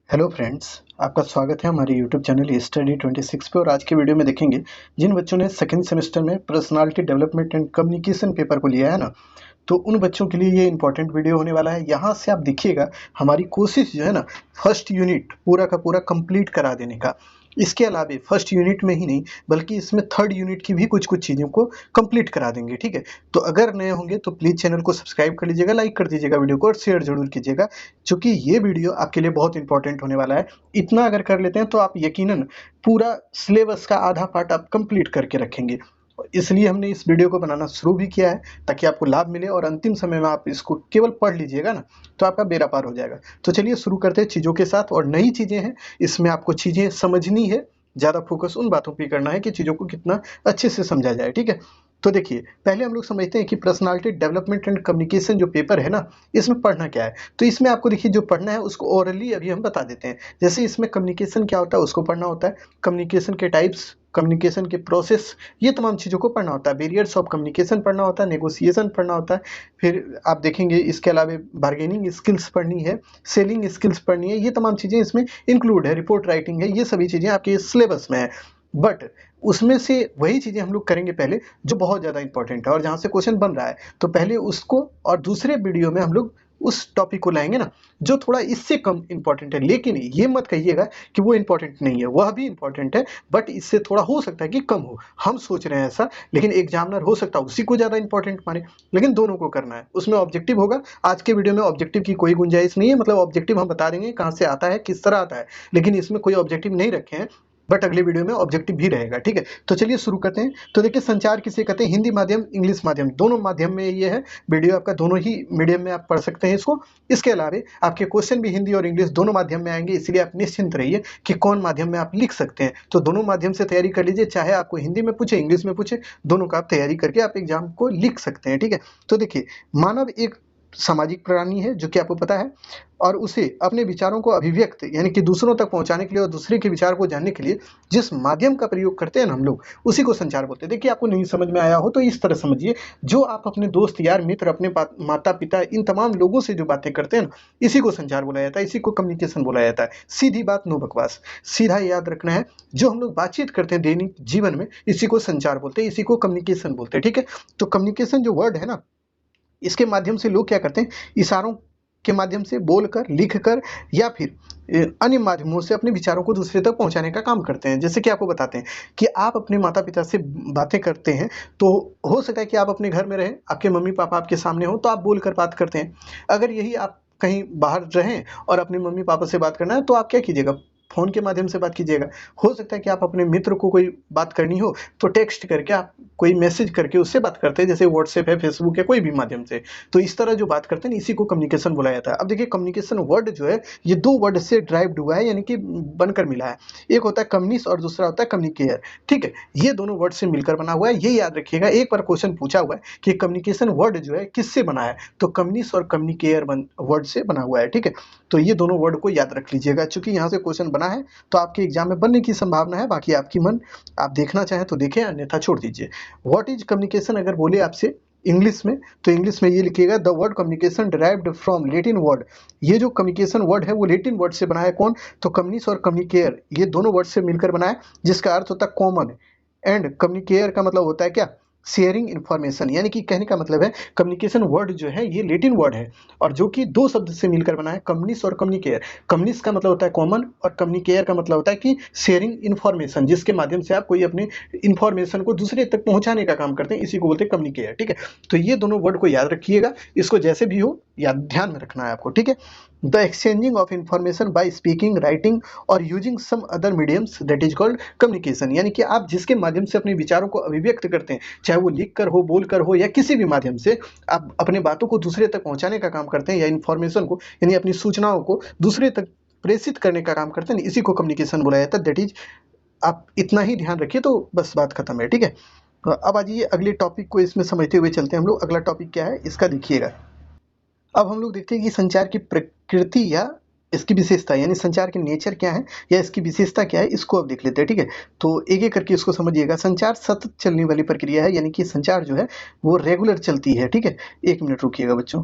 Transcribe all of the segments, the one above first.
Hello friends, आपका स्वागत है हमारे यूट्यूब चैनल स्टडी 26 पे। और आज के वीडियो में देखेंगे जिन बच्चों ने सेकंड सेमेस्टर में personality development and communication paper को लिया है ना, तो उन बच्चों के लिए ये इंपॉर्टेंट वीडियो होने वाला है। यहाँ से आप देखिएगा, हमारी कोशिश जो है ना, फर्स्ट यूनिट पूरा का पूरा कंप्लीट करा देने का। इसके अलावा फर्स्ट यूनिट में ही नहीं बल्कि इसमें थर्ड यूनिट की भी कुछ कुछ चीज़ों को कंप्लीट करा देंगे, ठीक है। तो अगर नए होंगे तो प्लीज़ चैनल को सब्सक्राइब कर लीजिएगा, लाइक कर दीजिएगा वीडियो को और शेयर जरूर कीजिएगा, क्योंकि ये वीडियो आपके लिए बहुत इंपॉर्टेंट होने वाला है। इतना अगर कर लेते हैं तो आप यकीनन पूरा सिलेबस का आधा पार्ट आप कंप्लीट करके रखेंगे। इसलिए हमने इस वीडियो को बनाना शुरू भी किया है ताकि आपको लाभ मिले और अंतिम समय में आप इसको केवल पढ़ लीजिएगा ना, तो आपका बेड़ा पार हो जाएगा। तो चलिए शुरू करते हैं चीज़ों के साथ। और नई चीज़ें हैं, इसमें आपको चीज़ें समझनी है, ज़्यादा फोकस उन बातों पे करना है कि चीज़ों को कितना अच्छे से समझा जाए, ठीक है। तो देखिए, पहले हम लोग समझते हैं कि पर्सनालिटी डेवलपमेंट एंड कम्युनिकेशन जो पेपर है ना, इसमें पढ़ना क्या है। तो इसमें आपको देखिए जो पढ़ना है उसको ओरली अभी हम बता देते हैं। जैसे इसमें कम्युनिकेशन क्या होता है उसको पढ़ना होता है, कम्युनिकेशन के टाइप्स, कम्युनिकेशन के प्रोसेस, ये तमाम चीज़ों को पढ़ना होता है। बैरियर्स ऑफ कम्युनिकेशन पढ़ना होता है, नेगोशिएशन पढ़ना होता है। फिर आप देखेंगे इसके अलावा बार्गेनिंग स्किल्स पढ़नी है, सेलिंग स्किल्स पढ़नी है, ये तमाम चीज़ें इसमें इंक्लूड है। रिपोर्ट राइटिंग है, ये सभी चीज़ें आपके सिलेबस में है। बट उसमें से वही चीज़ें हम लोग करेंगे पहले जो बहुत ज़्यादा इंपॉर्टेंट है और जहाँ से क्वेश्चन बन रहा है, तो पहले उसको, और दूसरे वीडियो में हम लोग उस टॉपिक को लाएंगे ना जो थोड़ा इससे कम इंपॉर्टेंट है। लेकिन ये मत कहिएगा कि वो इंपॉर्टेंट नहीं है, वह भी इंपॉर्टेंट है, बट इससे थोड़ा हो सकता है कि कम हो। हम सोच रहे हैं ऐसा, लेकिन एग्जामिनर हो सकता है उसी को ज़्यादा इंपॉर्टेंट माने। लेकिन दोनों को करना है, उसमें ऑब्जेक्टिव होगा। आज के वीडियो में ऑब्जेक्टिव की कोई गुंजाइश नहीं है, मतलब ऑब्जेक्टिव हम बता देंगे कहाँ से आता है, किस तरह आता है, लेकिन इसमें कोई ऑब्जेक्टिव नहीं रखे हैं। बट अगले वीडियो में ऑब्जेक्टिव भी रहेगा, ठीक है। तो चलिए शुरू करते हैं। तो देखिए, संचार किसे कहते हैं, हिंदी माध्यम, इंग्लिश माध्यम, दोनों माध्यम में ये है वीडियो आपका, दोनों ही मीडियम में आप पढ़ सकते हैं इसको। इसके अलावा आपके क्वेश्चन भी हिंदी और इंग्लिश दोनों माध्यम में आएंगे, इसलिए आप निश्चिंत रहिए कि कौन माध्यम में आप लिख सकते हैं। तो दोनों माध्यम से तैयारी कर लीजिए, चाहे आपको हिंदी में पूछे इंग्लिश में पूछे, दोनों का आप तैयारी करके आप एग्जाम को लिख सकते हैं, ठीक है। तो देखिए, मानव एक सामाजिक प्राणी है जो कि आपको पता है, और उसे अपने विचारों को अभिव्यक्त यानी कि दूसरों तक पहुंचाने के लिए और दूसरे के विचार को जानने के लिए जिस माध्यम का प्रयोग करते हैं ना हम लोग, उसी को संचार बोलते हैं। देखिए, आपको नहीं समझ में आया हो तो इस तरह समझिए, जो आप अपने दोस्त यार मित्र, अपने माता पिता, इन तमाम लोगों से जो बातें करते हैं ना, इसी को संचार बोला जाता है, इसी को कम्युनिकेशन बोला जाता है। सीधी बात, नो बकवास, सीधा याद रखना है। जो हम लोग बातचीत करते हैं दैनिक जीवन में, इसी को संचार बोलते हैं, इसी को कम्युनिकेशन बोलते हैं, ठीक है। तो कम्युनिकेशन जो वर्ड है ना, इसके माध्यम से लोग क्या करते हैं, इशारों के माध्यम से बोलकर, लिखकर या फिर अन्य माध्यमों से अपने विचारों को दूसरे तक पहुंचाने का काम करते हैं। जैसे कि आपको बताते हैं कि आप अपने माता पिता से बातें करते हैं, तो हो सकता है कि आप अपने घर में रहें, आपके मम्मी पापा आपके सामने हो, तो आप बोलकर बात करते हैं। अगर यही आप कहीं बाहर रहें और अपने मम्मी पापा से बात करना है, तो आप क्या कीजिएगा, फ़ोन के माध्यम से बात कीजिएगा। हो सकता है कि आप अपने मित्र को कोई बात करनी हो तो टेक्स्ट करके, आप कोई मैसेज करके उससे बात करते हैं, जैसे व्हाट्सएप है, फेसबुक है, कोई भी माध्यम से। तो इस तरह जो बात करते हैं, इसी को कम्युनिकेशन बोला जाता है। अब देखिए, कम्युनिकेशन वर्ड जो है ये दो वर्ड से ड्राइव्ड हुआ है, यानी कि बनकर मिला है। एक होता है कम्युनिस और दूसरा होता है कम्युनिकेयर, ठीक है। ये दोनों वर्ड से मिलकर बना हुआ है, ये याद रखिएगा। एक बार क्वेश्चन पूछा हुआ है कि कम्युनिकेशन वर्ड जो है किससे बना है, तो कम्युनिस और कम्युनिकेयर वर्ड से बना हुआ है, ठीक है। तो ये दोनों वर्ड को याद रख लीजिएगा, चूंकि यहाँ से क्वेश्चन बना है तो आपके एग्जाम में बनने की संभावना है। बाकी आपकी मन, आप देखना चाहें तो देखें, अन्यथा छोड़ दीजिए। व्हाट इज कम्युनिकेशन अगर बोले आपसे इंग्लिश में, तो इंग्लिश में ये लिखिएगा, the word communication derived from Latin word. ये जो कम्युनिकेशन वर्ड है वो लेटिन वर्ड से बना है। कौन, तो कम्युनिस और कम्युनिकेयर, ये दोनों वर्ड से मिलकर बना है, जिसका अर्थ होता है कॉमन। एंड कम्युनिकेयर का मतलब होता है क्या, शेयरिंग इन्फॉर्मेशन। यानी कि कहने का मतलब है, कम्युनिकेशन वर्ड जो है ये लेटिन वर्ड है, और जो कि दो शब्द से मिलकर बना है, कम्युनिस और कम्युनिकेयर। कम्युनिस का मतलब होता है कॉमन, और कम्युनिकेयर का मतलब होता है कि शेयरिंग इन्फॉर्मेशन, जिसके माध्यम से आप कोई अपनी इन्फॉर्मेशन को दूसरे तक पहुंचाने का काम करते हैं, इसी को बोलते हैं कम्युनिकेयर, ठीक है। तो ये दोनों वर्ड को याद रखिएगा, इसको जैसे भी हो याद, ध्यान में रखना है आपको, ठीक है। The exchanging of information by speaking, writing और using some other mediums, that is called communication. यानी कि आप जिसके माध्यम से अपने विचारों को अभिव्यक्त करते हैं, चाहे वो लिख कर हो, बोल कर हो, या किसी भी माध्यम से आप अपने बातों को दूसरे तक पहुंचाने का काम करते हैं, या इन्फॉर्मेशन को, यानी अपनी सूचनाओं को दूसरे तक प्रेषित करने का काम करते हैं, इसी को कम्युनिकेशन बोला जाता है। दैट इज, आप इतना ही ध्यान रखिए तो बस बात खत्म है, ठीक है। तो अब आ जाइए अगले टॉपिक को इसमें समझते हुए चलते हैं हम लोग। अगला टॉपिक क्या है इसका देखिएगा। अब हम लोग देखते हैं कि संचार की प्रकृति या इसकी विशेषता, यानी संचार के नेचर क्या है या इसकी विशेषता क्या है, इसको अब देख लेते हैं, ठीक है। तो एक एक करके इसको समझिएगा। संचार सतत चलने वाली प्रक्रिया है, यानी कि संचार जो है वो रेगुलर चलती है, ठीक है। एक मिनट रुकिएगा बच्चों।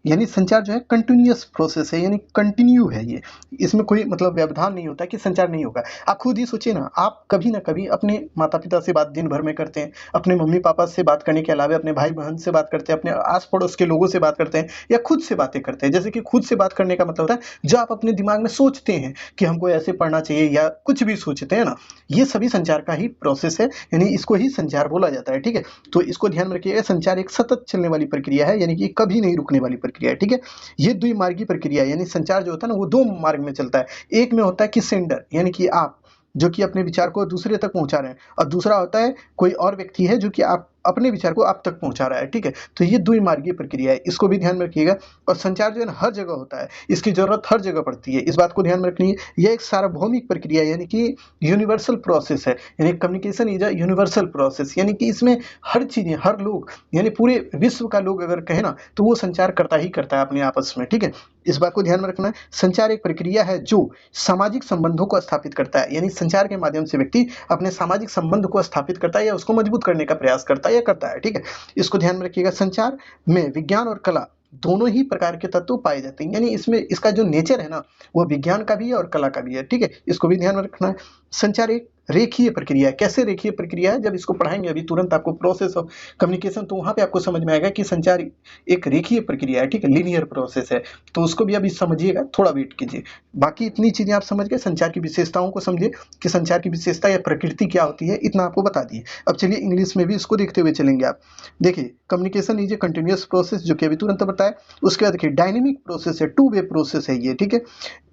यानी संचार जो है कंटिन्यूअस प्रोसेस है, यानी कंटिन्यू है ये, इसमें कोई मतलब व्यवधान नहीं होता कि संचार नहीं होगा। आप खुद ही सोचिए ना, आप कभी ना कभी अपने माता पिता से बात दिन भर में करते हैं, अपने मम्मी पापा से बात करने के अलावा अपने भाई बहन से बात करते हैं, अपने आस पड़ोस के लोगों से बात करते हैं, या खुद से बातें करते हैं। जैसे कि खुद से बात करने का मतलब होता है जो आप अपने दिमाग में सोचते हैं कि हमको ऐसे पढ़ना चाहिए, या कुछ भी सोचते हैं ना, ये सभी संचार का ही प्रोसेस है, यानी इसको ही संचार बोला जाता है। ठीक है, तो इसको ध्यान में रखिएगा, संचार एक सतत चलने वाली प्रक्रिया है, यानी कि कभी नहीं रुकने वाली प्रक्रिया है। ठीक है, ये द्विमार्गी प्रक्रिया है, यानी संचार जो होता है ना वो दो मार्ग में चलता है। एक में होता है कि सेंडर, यानी कि आप जो कि अपने विचार को दूसरे तक पहुंचा रहे हैं, और दूसरा होता है कोई और व्यक्ति है जो कि आप अपने विचार को आप तक पहुंचा रहा है। ठीक है, तो ये द्विमार्गी प्रक्रिया है, इसको भी ध्यान में रखिएगा। और संचार जो है ना हर जगह होता है, इसकी जरूरत हर जगह पड़ती है, इस बात को ध्यान में रखनी है। यह एक सार्वभौमिक प्रक्रिया है, यानी कि यूनिवर्सल प्रोसेस है, यानी communication is a universal process, यानी कि इसमें हर चीजें, हर लोग, यानी पूरे विश्व का लोग अगर कहे ना तो वो संचार करता ही करता है अपने आपस में। ठीक है, इस बात को ध्यान में रखना है। संचार एक प्रक्रिया है जो सामाजिक संबंधों को स्थापित करता है, यानी संचार के माध्यम से व्यक्ति अपने सामाजिक संबंध को स्थापित करता है या उसको मजबूत करने का प्रयास करता है या करता है। ठीक है, इसको ध्यान में रखिएगा। संचार में विज्ञान और कला दोनों ही प्रकार के तत्व पाए जाते हैं, यानी इसमें इसका जो नेचर है ना वो विज्ञान का भी है और कला का भी है। ठीक है, इसको भी ध्यान में रखना है। संचार एक रेखीय प्रक्रिया है। कैसे रेखीय प्रक्रिया है, जब इसको पढ़ाएंगे अभी तुरंत आपको प्रोसेस ऑफ कम्युनिकेशन, तो वहां पे आपको समझ में आएगा कि संचार एक रेखीय प्रक्रिया है। ठीक है, लीनियर प्रोसेस है, तो उसको भी अभी समझिएगा, थोड़ा वेट कीजिए। बाकी इतनी चीजें आप समझ गए, संचार की विशेषताओं को समझिए कि संचार की विशेषता या प्रकृति क्या होती है, इतना आपको बता दिए। अब चलिए इंग्लिश में भी इसको देखते हुए चलेंगे। आप देखिए, communication is a continuous process, जो कि अभी तुरंत बताया। उसके बाद देखिए डायनेमिक प्रोसेस है, टू वे प्रोसेस है ये। ठीक है,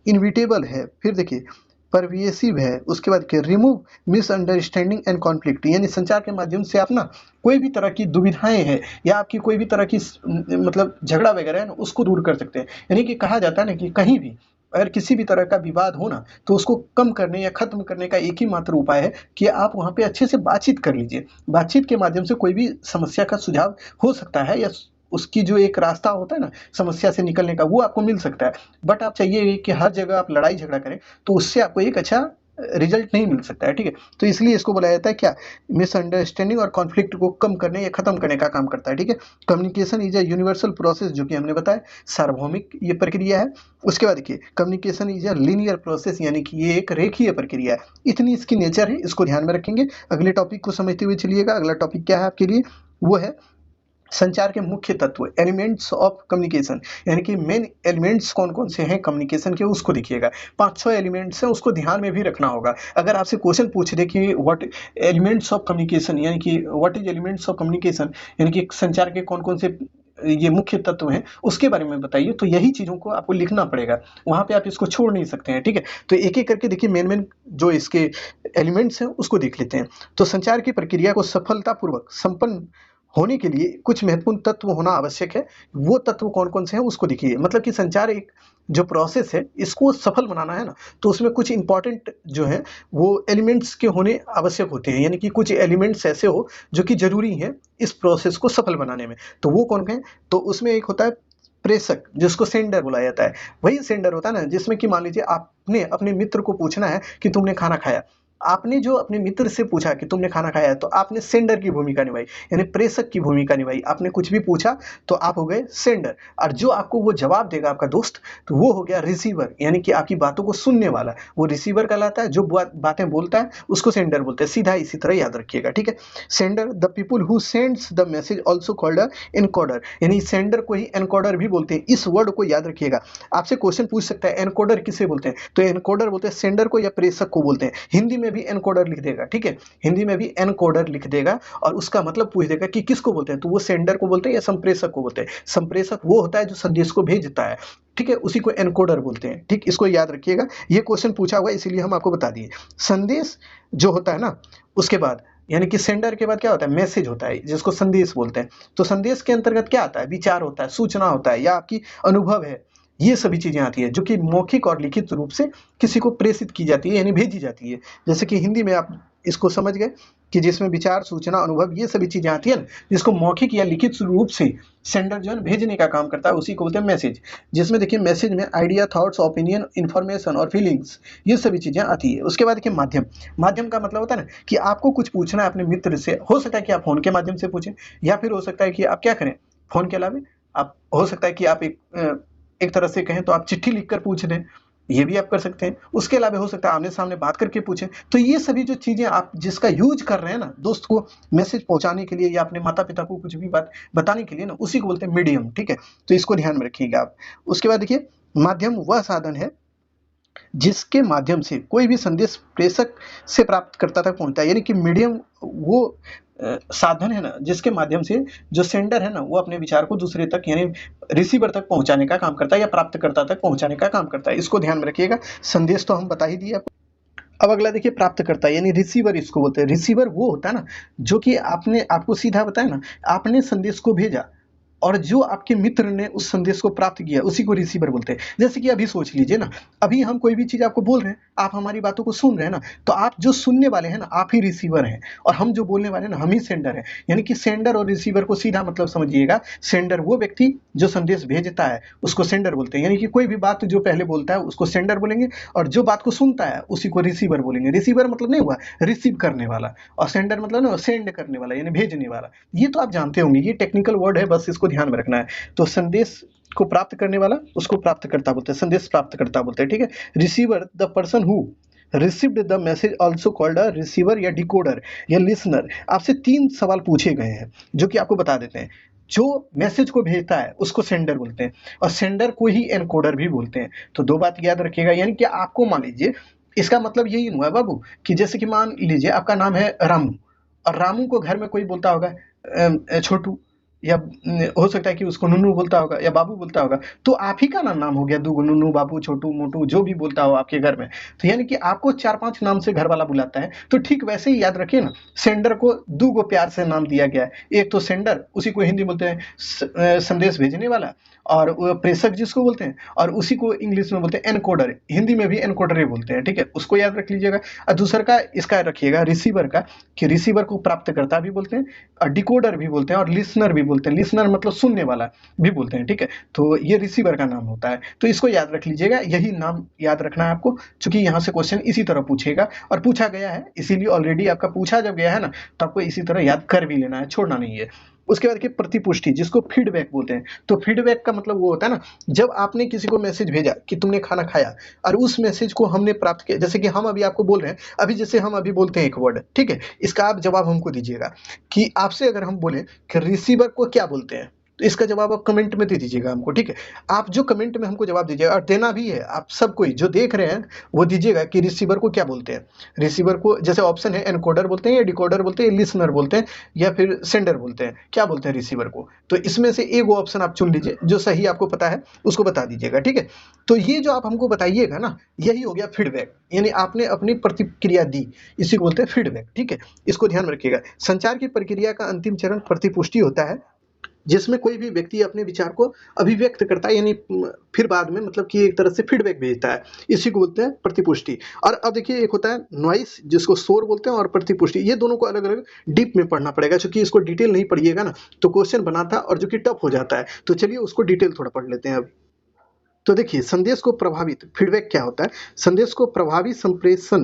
इनविटेबल है, फिर देखिए परवेसिव है, उसके बाद के रिमूव मिसअंडरस्टैंडिंग एंड कॉन्फ्लिक्ट, यानी संचार के माध्यम से आप ना कोई भी तरह की दुविधाएं हैं या आपकी कोई भी तरह की मतलब झगड़ा वगैरह है ना उसको दूर कर सकते हैं। यानी कि कहा जाता है ना कि कहीं भी अगर किसी भी तरह का विवाद हो ना तो उसको कम करने या खत्म करने का एक ही मात्र उपाय है कि आप वहां पे अच्छे से बातचीत कर लीजिए। बातचीत के माध्यम से कोई भी समस्या का सुझाव हो सकता है, या उसकी जो एक रास्ता होता है ना समस्या से निकलने का, वो आपको मिल सकता है। बट आप चाहिए कि हर जगह आप लड़ाई झगड़ा करें, तो उससे आपको एक अच्छा रिजल्ट नहीं मिल सकता है। ठीक है, तो इसलिए इसको बुलाया जाता है क्या, मिसअंडरस्टैंडिंग और कॉन्फ्लिक्ट को कम करने या खत्म करने का काम करता है। ठीक है, communication is a universal process, जो कि हमने बताया सार्वभौमिक ये प्रक्रिया है। उसके बाद देखिए communication is a linear process, यानी कि ये एक रेखीय प्रक्रिया है। इतनी इसकी नेचर है, इसको ध्यान में रखेंगे। अगले टॉपिक को समझते हुए चलिएगा। अगला टॉपिक क्या है आपके लिए, वो है संचार के मुख्य तत्व, एलिमेंट्स ऑफ कम्युनिकेशन, यानी कि मेन एलिमेंट्स कौन कौन से हैं कम्युनिकेशन के, उसको देखिएगा। 5-6 एलिमेंट्स हैं, उसको ध्यान में भी रखना होगा। अगर आपसे क्वेश्चन पूछ दे कि व्हाट एलिमेंट्स ऑफ कम्युनिकेशन, यानी कि what is elements of communication, यानी कि संचार के कौन कौन से ये मुख्य तत्व हैं उसके बारे में बताइए, तो यही चीजों को आपको लिखना पड़ेगा, वहां पे आप इसको छोड़ नहीं सकते हैं। ठीक है, तो एक एक करके देखिए मेन मेन जो इसके एलिमेंट्स हैं उसको देख लेते हैं। तो संचार की प्रक्रिया को सफलतापूर्वक संपन्न होने के लिए कुछ महत्वपूर्ण तत्व होना आवश्यक है। वो तत्व कौन कौन से हैं उसको देखिए। मतलब कि संचार एक जो प्रोसेस है इसको सफल बनाना है ना, तो उसमें कुछ इंपॉर्टेंट जो है वो एलिमेंट्स के होने आवश्यक होते हैं, यानी कि कुछ एलिमेंट्स ऐसे हो जो कि जरूरी हैं इस प्रोसेस को सफल बनाने में। तो वो कौन है, तो उसमें एक होता है प्रेषक, जिसको सेंडर बुलाया जाता है। वही सेंडर होता है ना, जिसमें कि मान लीजिए आपने अपने मित्र को पूछना है कि तुमने खाना खाया। आपने जो अपने मित्र से पूछा कि तुमने खाना खाया है, तो आपने सेंडर की भूमिका निभाई, यानी प्रेषक की भूमिका निभाई। आपने कुछ भी पूछा तो आप हो गए सेंडर, और जो आपको वो जवाब देगा आपका दोस्त, तो वो हो गया रिसीवर, यानी कि आपकी बातों को सुनने वाला। वो रिसीवर कहलाता है, जो बातें बोलता है उसको सेंडर बोलते हैं। सीधा इसी तरह याद रखिएगा। ठीक है, sender the people who sends the message also called a encoder, यानी सेंडर को ही एनकोडर भी बोलते हैं। इस वर्ड को याद रखिएगा। आपसे क्वेश्चन पूछ सकता है एनकोडर किसे बोलते हैं, तो एनकोडर बोलते हैं सेंडर को या प्रेषक को बोलते हैं। हिंदी में भी एनकोडर लिख देगा। ठीक है, हिंदी में भी एनकोडर लिख देगा और उसका मतलब पूछ देगा कि किसको बोलते हैं, तो वो सेंडर को बोलते हैं या संप्रेषक को बोलते हैं। संप्रेषक वो होता है जो संदेश को भेजता है। ठीक है, उसी को एनकोडर बोलते हैं। ठीक, इसको याद रखिएगा, ये क्वेश्चन पूछा हुआ है इसीलिए हम आपको बता दिए। संदेश जो होता है ना, उसके बाद यानी कि सेंडर के बाद क्या होता है, मैसेज होता है, जिसको संदेश बोलते हैं। तो संदेश के अंतर्गत क्या आता है, विचार होता है, सूचना होता है, या आपकी अनुभव है। ये सभी चीजें आती है जो कि मौखिक और लिखित रूप से किसी को प्रेषित की जाती है, यानी भेजी जाती है। जैसे कि हिंदी में आप इसको समझ गए कि जिसमें विचार, सूचना, अनुभव, ये सभी चीजें आती है ना, जिसको मौखिक या लिखित रूप से सेंडर जो है भेजने का काम करता है, उसी को बोलते हैं मैसेज। जिसमें देखिए मैसेज में आइडिया, थॉट्स, ओपिनियन, इन्फॉर्मेशन और फीलिंग्स, ये सभी चीजें आती है। उसके बाद देखिए माध्यम। माध्यम का मतलब होता है ना कि आपको कुछ पूछना है अपने मित्र से, हो सकता है कि आप फोन के माध्यम से पूछें, या फिर हो सकता है कि आप क्या करें, फोन के अलावा आप हो सकता है कि आप एक तरह से कहें तो आप चिट्ठी लिखकर पूछ दें, ये भी आप कर सकते हैं। उसके अलावा हो सकता है आमने-सामने बात करके पूछें। तो ये सभी जो चीज़ें आप जिसका यूज़ कर रहे हैं ना, दोस्त को मैसेज पहुँचाने के लिए या अपने माता-पिता को कुछ भी बात बताने के लिए ना, उसी को बोलते हैं मीडियम, ठीक है? तो इसको ध्यान में रखिएगा आप। उसके बाद देखिए, माध्यम वह साधन है जिसके माध्यम से कोई भी संदेश प्रेषक से प्राप्तकर्ता तक पहुँचता है। यानी कि मीडियम वो साधन है ना, जिसके माध्यम से जो सेंडर है ना, वो अपने विचार को दूसरे तक यानी रिसीवर तक पहुँचाने का काम करता है या प्राप्तकर्ता तक पहुँचाने का काम करता है। इसको ध्यान में रखिएगा। संदेश तो हम बता ही दिए आपको। अब अगला देखिए, प्राप्तकर्ता यानी रिसीवर इसको बोलते हैं। रिसीवर वो होता है ना, जो कि आपने आपको सीधा बताया ना, आपने संदेश को भेजा और जो आपके मित्र ने उस संदेश को प्राप्त किया, उसी को रिसीवर बोलते हैं। जैसे कि अभी सोच लीजिए ना, अभी हम कोई भी चीज़ आपको बोल रहे हैं, आप हमारी बातों को सुन रहे हैं ना, तो आप जो सुनने वाले हैं ना, आप ही रिसीवर हैं और हम जो बोलने वाले हैं ना, हम ही सेंडर हैं। यानी कि सेंडर और रिसीवर को सीधा मतलब समझिएगा, सेंडर वो व्यक्ति जो संदेश भेजता है, उसको सेंडर बोलते हैं। यानी कि कोई भी बात जो पहले बोलता है, उसको सेंडर बोलेंगे और जो बात को सुनता है, उसी को रिसीवर बोलेंगे। रिसीवर मतलब नहीं हुआ रिसीव करने वाला, और सेंडर मतलब ना सेंड करने वाला यानी भेजने वाला। ये तो आप जानते होंगे, ये टेक्निकल वर्ड है, बस इसको ध्यान में रखना है। तो संदेश को प्राप्त करने वाला उसको प्राप्तकर्ता बोलते हैं, संदेश प्राप्तकर्ता बोलते हैं, ठीक है। Receiver the person who received the message also called a receiver या डिकोडर या लिसनर। आपसे 3 सवाल पूछे गए हैं जो कि आपको बता देते हैं। जो मैसेज को भेजता है उसको सेंडर बोलते हैं और सेंडर को ही एनकोडर भी बोलते हैं। तो 2 बात याद रखिएगा। यानी कि आपको मान लीजिए, इसका मतलब यही हुआ बाबू कि जैसे कि मान लीजिए आपका नाम है रामू और रामू को घर में कोई बोलता होगा छोटू, या हो सकता है कि उसको नुन्नू बोलता होगा या बाबू बोलता होगा, तो आप ही का ना नाम हो गया दूगो, नुन्नू, बाबू, छोटू, मोटू, जो भी बोलता हो आपके घर में। तो यानी कि आपको 4-5 नाम से घर वाला बुलाता है। तो ठीक वैसे ही याद रखिए ना, सेंडर को दूगो प्यार से नाम दिया गया है। एक तो सेंडर, उसी को हिंदी बोलते हैं संदेश भेजने वाला, और प्रेषक जिसको बोलते हैं, और उसी को इंग्लिश में बोलते हैं एनकोडर, हिंदी में भी एनकोडर ही बोलते हैं, ठीक है। उसको याद रख लीजिएगा। और दूसरा का इसका रखिएगा रिसीवर का, कि रिसीवर को प्राप्तकर्ता भी बोलते हैं और डिकोडर भी बोलते हैं और लिसनर भी बोलते हैं। लिसनर मतलब सुनने वाला भी बोलते हैं, ठीक है। तो ये रिसीवर का नाम होता है। तो इसको याद रख लीजिएगा, यही नाम याद रखना है आपको, क्योंकि यहाँ से क्वेश्चन इसी तरह पूछेगा और पूछा गया है, इसीलिए ऑलरेडी आपका पूछा जब गया है ना, तो आपको इसी तरह याद कर भी लेना है, छोड़ना नहीं है। उसके बाद की प्रतिपुष्टि, जिसको फीडबैक बोलते हैं। तो फीडबैक का मतलब वो होता है ना, जब आपने किसी को मैसेज भेजा कि तुमने खाना खाया और उस मैसेज को हमने प्राप्त किया, जैसे कि हम अभी आपको बोल रहे हैं, अभी जैसे हम अभी बोलते हैं एक वर्ड, ठीक है, इसका आप जवाब हमको दीजिएगा कि आपसे अगर हम बोले कि रिसीवर को क्या बोलते हैं, तो इसका जवाब आप कमेंट में दे दीजिएगा हमको, ठीक है। आप जो कमेंट में हमको जवाब दीजिएगा, और देना भी है, आप सब कोई जो देख रहे हैं वो दीजिएगा कि रिसीवर को क्या बोलते हैं। रिसीवर को जैसे ऑप्शन है, एनकोडर बोलते हैं या डिकोडर बोलते हैं, लिसनर बोलते हैं या फिर सेंडर बोलते हैं, क्या बोलते हैं रिसीवर को। तो इसमें से एक वो ऑप्शन आप चुन लीजिए, जो सही आपको पता है उसको बता दीजिएगा, ठीक है। तो ये जो आप हमको बताइएगा ना, यही हो गया फीडबैक, यानी आपने अपनी प्रतिक्रिया दी, इसी को बोलते हैं फीडबैक, ठीक है। इसको ध्यान में रखिएगा। संचार की प्रक्रिया का अंतिम चरण प्रतिपुष्टि होता है, जिसमें कोई भी व्यक्ति अपने विचार को अभिव्यक्त करता है, यानी फिर बाद में मतलब कि एक तरह से फीडबैक भेजता है, इसी को बोलते हैं प्रतिपुष्टि। और अब देखिए, एक होता है नॉइस, जिसको शोर बोलते हैं, और प्रतिपुष्टि, ये दोनों को अलग अलग डीप में पढ़ना पड़ेगा, क्योंकि इसको डिटेल नहीं पढ़िएगा ना तो क्वेश्चन बनाता और जो कि टफ हो जाता है। तो चलिए उसको डिटेल थोड़ा पढ़ लेते हैं अब। तो देखिए, संदेश को प्रभावित, फीडबैक क्या होता है, संदेश को प्रभावी संप्रेषण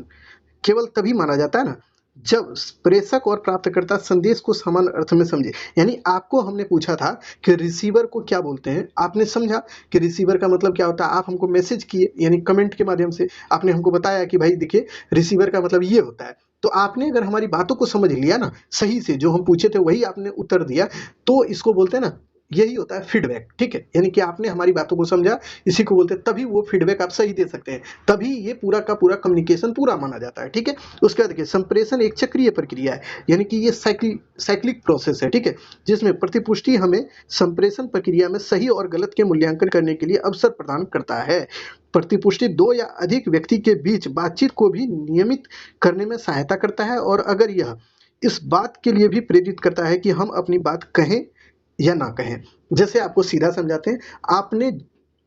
केवल तभी माना जाता है ना, जब प्रेषक और प्राप्तकर्ता संदेश को समान अर्थ में समझे। यानी आपको हमने पूछा था कि रिसीवर को क्या बोलते हैं, आपने समझा कि रिसीवर का मतलब क्या होता है, आप हमको मैसेज किए, यानी कमेंट के माध्यम से आपने हमको बताया कि भाई देखिए रिसीवर का मतलब ये होता है। तो आपने अगर हमारी बातों को समझ लिया ना, सही से जो हम पूछे थे वही आपने उत्तर दिया, तो इसको बोलते हैं ना, यही होता है फीडबैक, ठीक है। यानी कि आपने हमारी बातों को समझा, इसी को बोलते हैं, तभी वो फीडबैक आप सही दे सकते हैं, तभी ये पूरा का पूरा कम्युनिकेशन पूरा माना जाता है, ठीक है। उसके बाद देखिए, संप्रेषण एक चक्रीय प्रक्रिया है, यानी कि ये साइक्लिक प्रोसेस है, ठीक है, जिसमें प्रतिपुष्टि हमें संप्रेषण प्रक्रिया में सही और गलत के मूल्यांकन करने के लिए अवसर प्रदान करता है। प्रतिपुष्टि 2 या अधिक व्यक्ति के बीच बातचीत को भी नियमित करने में सहायता करता है, और अगर यह इस बात के लिए भी प्रेरित करता है कि हम अपनी बात कहें या ना कहें। जैसे आपको सीधा समझाते हैं, आपने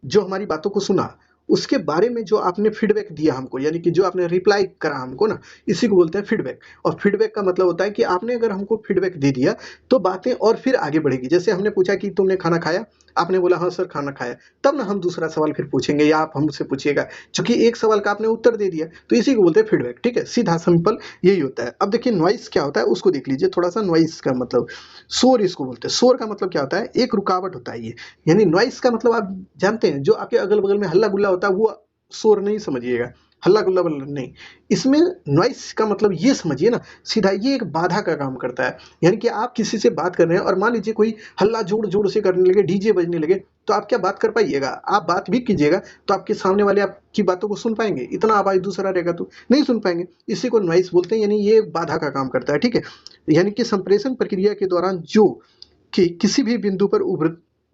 जो हमारी बातों को सुना, उसके बारे में जो आपने फीडबैक दिया हमको, यानी कि जो आपने रिप्लाई करा हमको ना, इसी को बोलते हैं फीडबैक। और फीडबैक का मतलब होता है कि आपने अगर हमको फीडबैक दे दिया तो बातें और फिर आगे बढ़ेगी। जैसे हमने पूछा कि तुमने खाना खाया, आपने बोला हाँ सर खाना खाया, तब ना हम दूसरा सवाल फिर पूछेंगे या आप हमसे पूछिएगा, क्योंकि एक सवाल का आपने उत्तर दे दिया, तो इसी को बोलते हैं फीडबैक। ठीक है, सीधा सिंपल यही होता है। अब देखिए नॉइस क्या होता है उसको देख लीजिए थोड़ा सा। नॉइस का मतलब शोर इसको बोलते हैं। शोर का मतलब क्या होता है, एक रुकावट होता है ये। यानी नॉइस का मतलब आप जानते हैं जो आपके अगल बगल में हल्ला गुल्ला होता है वो शोर नहीं समझिएगा, हल्ला गुल्ला नहीं। इसमें नॉइस का मतलब ये समझिए ना, सीधा ये एक बाधा का काम करता है। यानी कि आप किसी से बात कर रहे हैं और मान लीजिए कोई हल्ला जोर जोर से करने लगे, डीजे बजने लगे, तो आप क्या बात कर पाइएगा? आप बात भी कीजिएगा तो आपके सामने वाले आपकी बातों को सुन पाएंगे? इतना आवाज दूसरा रहेगा तो नहीं सुन पाएंगे। इसी को नॉइस बोलते हैं, यानी ये बाधा का काम करता है। ठीक है, यानी कि संप्रेषण प्रक्रिया के दौरान जो कि किसी भी बिंदु पर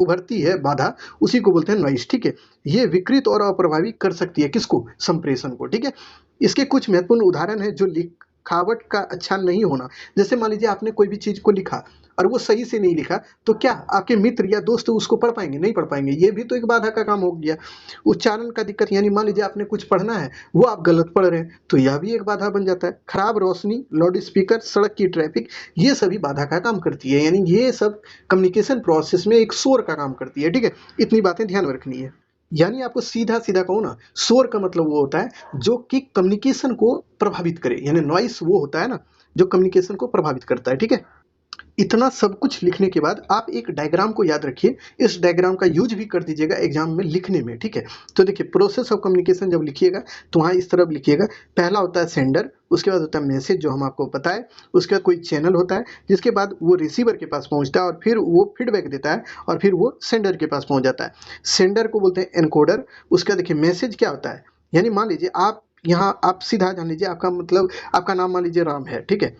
उभरती है बाधा, उसी को बोलते हैं नॉइस। ठीक है, ये विकृत और अप्रभावी कर सकती है किसको? संप्रेषण को। ठीक है, इसके कुछ महत्वपूर्ण उदाहरण है जो लिखावट का अच्छा नहीं होना। जैसे मान लीजिए आपने कोई भी चीज को लिखा और वो सही से नहीं लिखा, तो क्या आपके मित्र या दोस्त उसको पढ़ पाएंगे? नहीं पढ़ पाएंगे। ये भी तो एक बाधा का काम हो गया। उच्चारण का दिक्कत, यानी मान लीजिए आपने कुछ पढ़ना है वो आप गलत पढ़ रहे हैं, तो यह भी एक बाधा बन जाता है। खराब रोशनी, लाउड स्पीकर, सड़क की ट्रैफिक, ये सभी बाधा का काम करती है। यानी ये सब कम्युनिकेशन प्रोसेस में एक शोर का काम करती है। ठीक है, इतनी बातें ध्यान में रखनी है। यानी आपको सीधा सीधा कहूँ ना, शोर का मतलब वो होता है जो कि कम्युनिकेशन को प्रभावित करे। यानी नॉइस वो होता है ना जो कम्युनिकेशन को प्रभावित करता है। ठीक है, इतना सब कुछ लिखने के बाद आप एक डायग्राम को याद रखिए। इस डायग्राम का यूज भी कर दीजिएगा एग्जाम में लिखने में। ठीक है, तो देखिए प्रोसेस ऑफ कम्युनिकेशन जब लिखिएगा तो वहाँ इस तरफ लिखिएगा। पहला होता है सेंडर, उसके बाद होता है मैसेज जो हम आपको बताए, उसके बाद कोई चैनल होता है, जिसके बाद वो रिसीवर के पास पहुंचता है और फिर वो फीडबैक देता है और फिर वो सेंडर के पास पहुंच जाता है। सेंडर को बोलते हैं एनकोडर। उसके बाद देखिए मैसेज क्या होता है, यानी मान लीजिए आप यहाँ आप सीधा जान लीजिए आपका मतलब आपका नाम मान लीजिए राम है। ठीक है,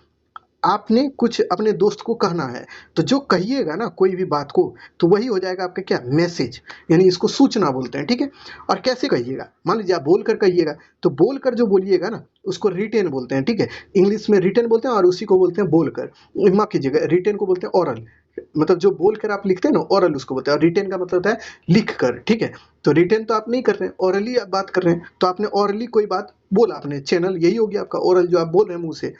आपने कुछ अपने दोस्त को कहना है, तो जो कहिएगा ना कोई भी बात को, तो वही हो जाएगा आपका क्या? मैसेज। यानी इसको सूचना बोलते हैं। ठीक है, और कैसे कहिएगा? मान लीजिए आप बोलकर कहिएगा, तो बोलकर जो बोलिएगा ना उसको रिटेन बोलते हैं। ठीक है, इंग्लिश में रिटेन बोलते हैं और उसी को बोलते हैं बोलकर। माफ कीजिएगा, रिटेन को बोलते हैं ओरल। मतलब जो बोलकर आप लिखते हैं ना, ओरल उसको बोलते हैं। और रिटेन का मतलब होता है लिख कर। ठीक है, तो रिटेन तो आप नहीं कर रहे हैं, ओरली आप बात कर रहे हैं, तो आपने ओरली कोई बात बोला, आपने चैनल यही हो गया आपका ओरल जो आप बोल रहे हैं मुंह से।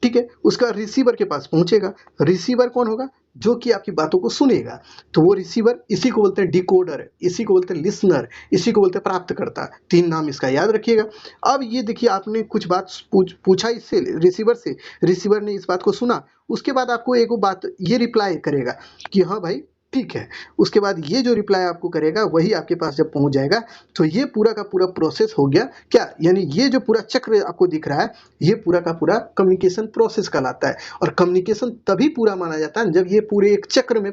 ठीक है, उसका रिसीवर के पास पहुंचेगा। रिसीवर कौन होगा? जो कि आपकी बातों को सुनेगा। तो वो रिसीवर, इसी को बोलते हैं डिकोडर, इसी को बोलते हैं लिसनर, इसी को बोलते हैं प्राप्तकर्ता। तीन नाम इसका याद रखिएगा। अब ये देखिए आपने कुछ बात पूछा इससे, रिसीवर से, रिसीवर ने इस बात को सुना, उसके बाद आपको एक बात ये रिप्लाई करेगा कि हाँ भाई ठीक है। उसके बाद ये जो रिप्लाई आपको करेगा वही आपके पास जब पहुंच जाएगा, तो ये पूरा का पूरा प्रोसेस हो गया क्या? यानी ये जो पूरा चक्र आपको दिख रहा है, ये पूरा का पूरा कम्युनिकेशन प्रोसेस कहलाता है। और कम्युनिकेशन तभी पूरा माना जाता है जब ये पूरे एक चक्र में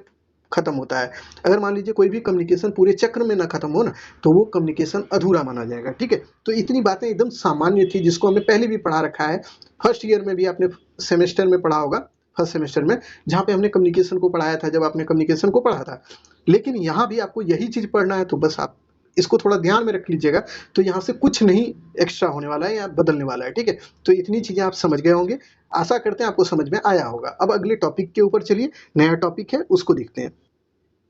खत्म होता है। अगर मान लीजिए कोई भी कम्युनिकेशन पूरे चक्र में ना खत्म हो ना, तो वो कम्युनिकेशन अधूरा माना जाएगा। ठीक है, तो इतनी बातें एकदम सामान्य थी जिसको हमने पहले भी पढ़ा रखा है। फर्स्ट ईयर में भी आपने सेमेस्टर में पढ़ा होगा, फर्स्ट सेमेस्टर में, जहाँ पे हमने कम्युनिकेशन को पढ़ाया था, जब आपने कम्युनिकेशन को पढ़ा था। लेकिन यहाँ भी आपको यही चीज़ पढ़ना है, तो बस आप इसको थोड़ा ध्यान में रख लीजिएगा। तो यहाँ से कुछ नहीं एक्स्ट्रा होने वाला है या बदलने वाला है। ठीक है, तो इतनी चीज़ें आप समझ गए होंगे। आशा करते हैं आपको समझ में आया होगा। अब अगले टॉपिक के ऊपर चलिए, नया टॉपिक है उसको देखते हैं।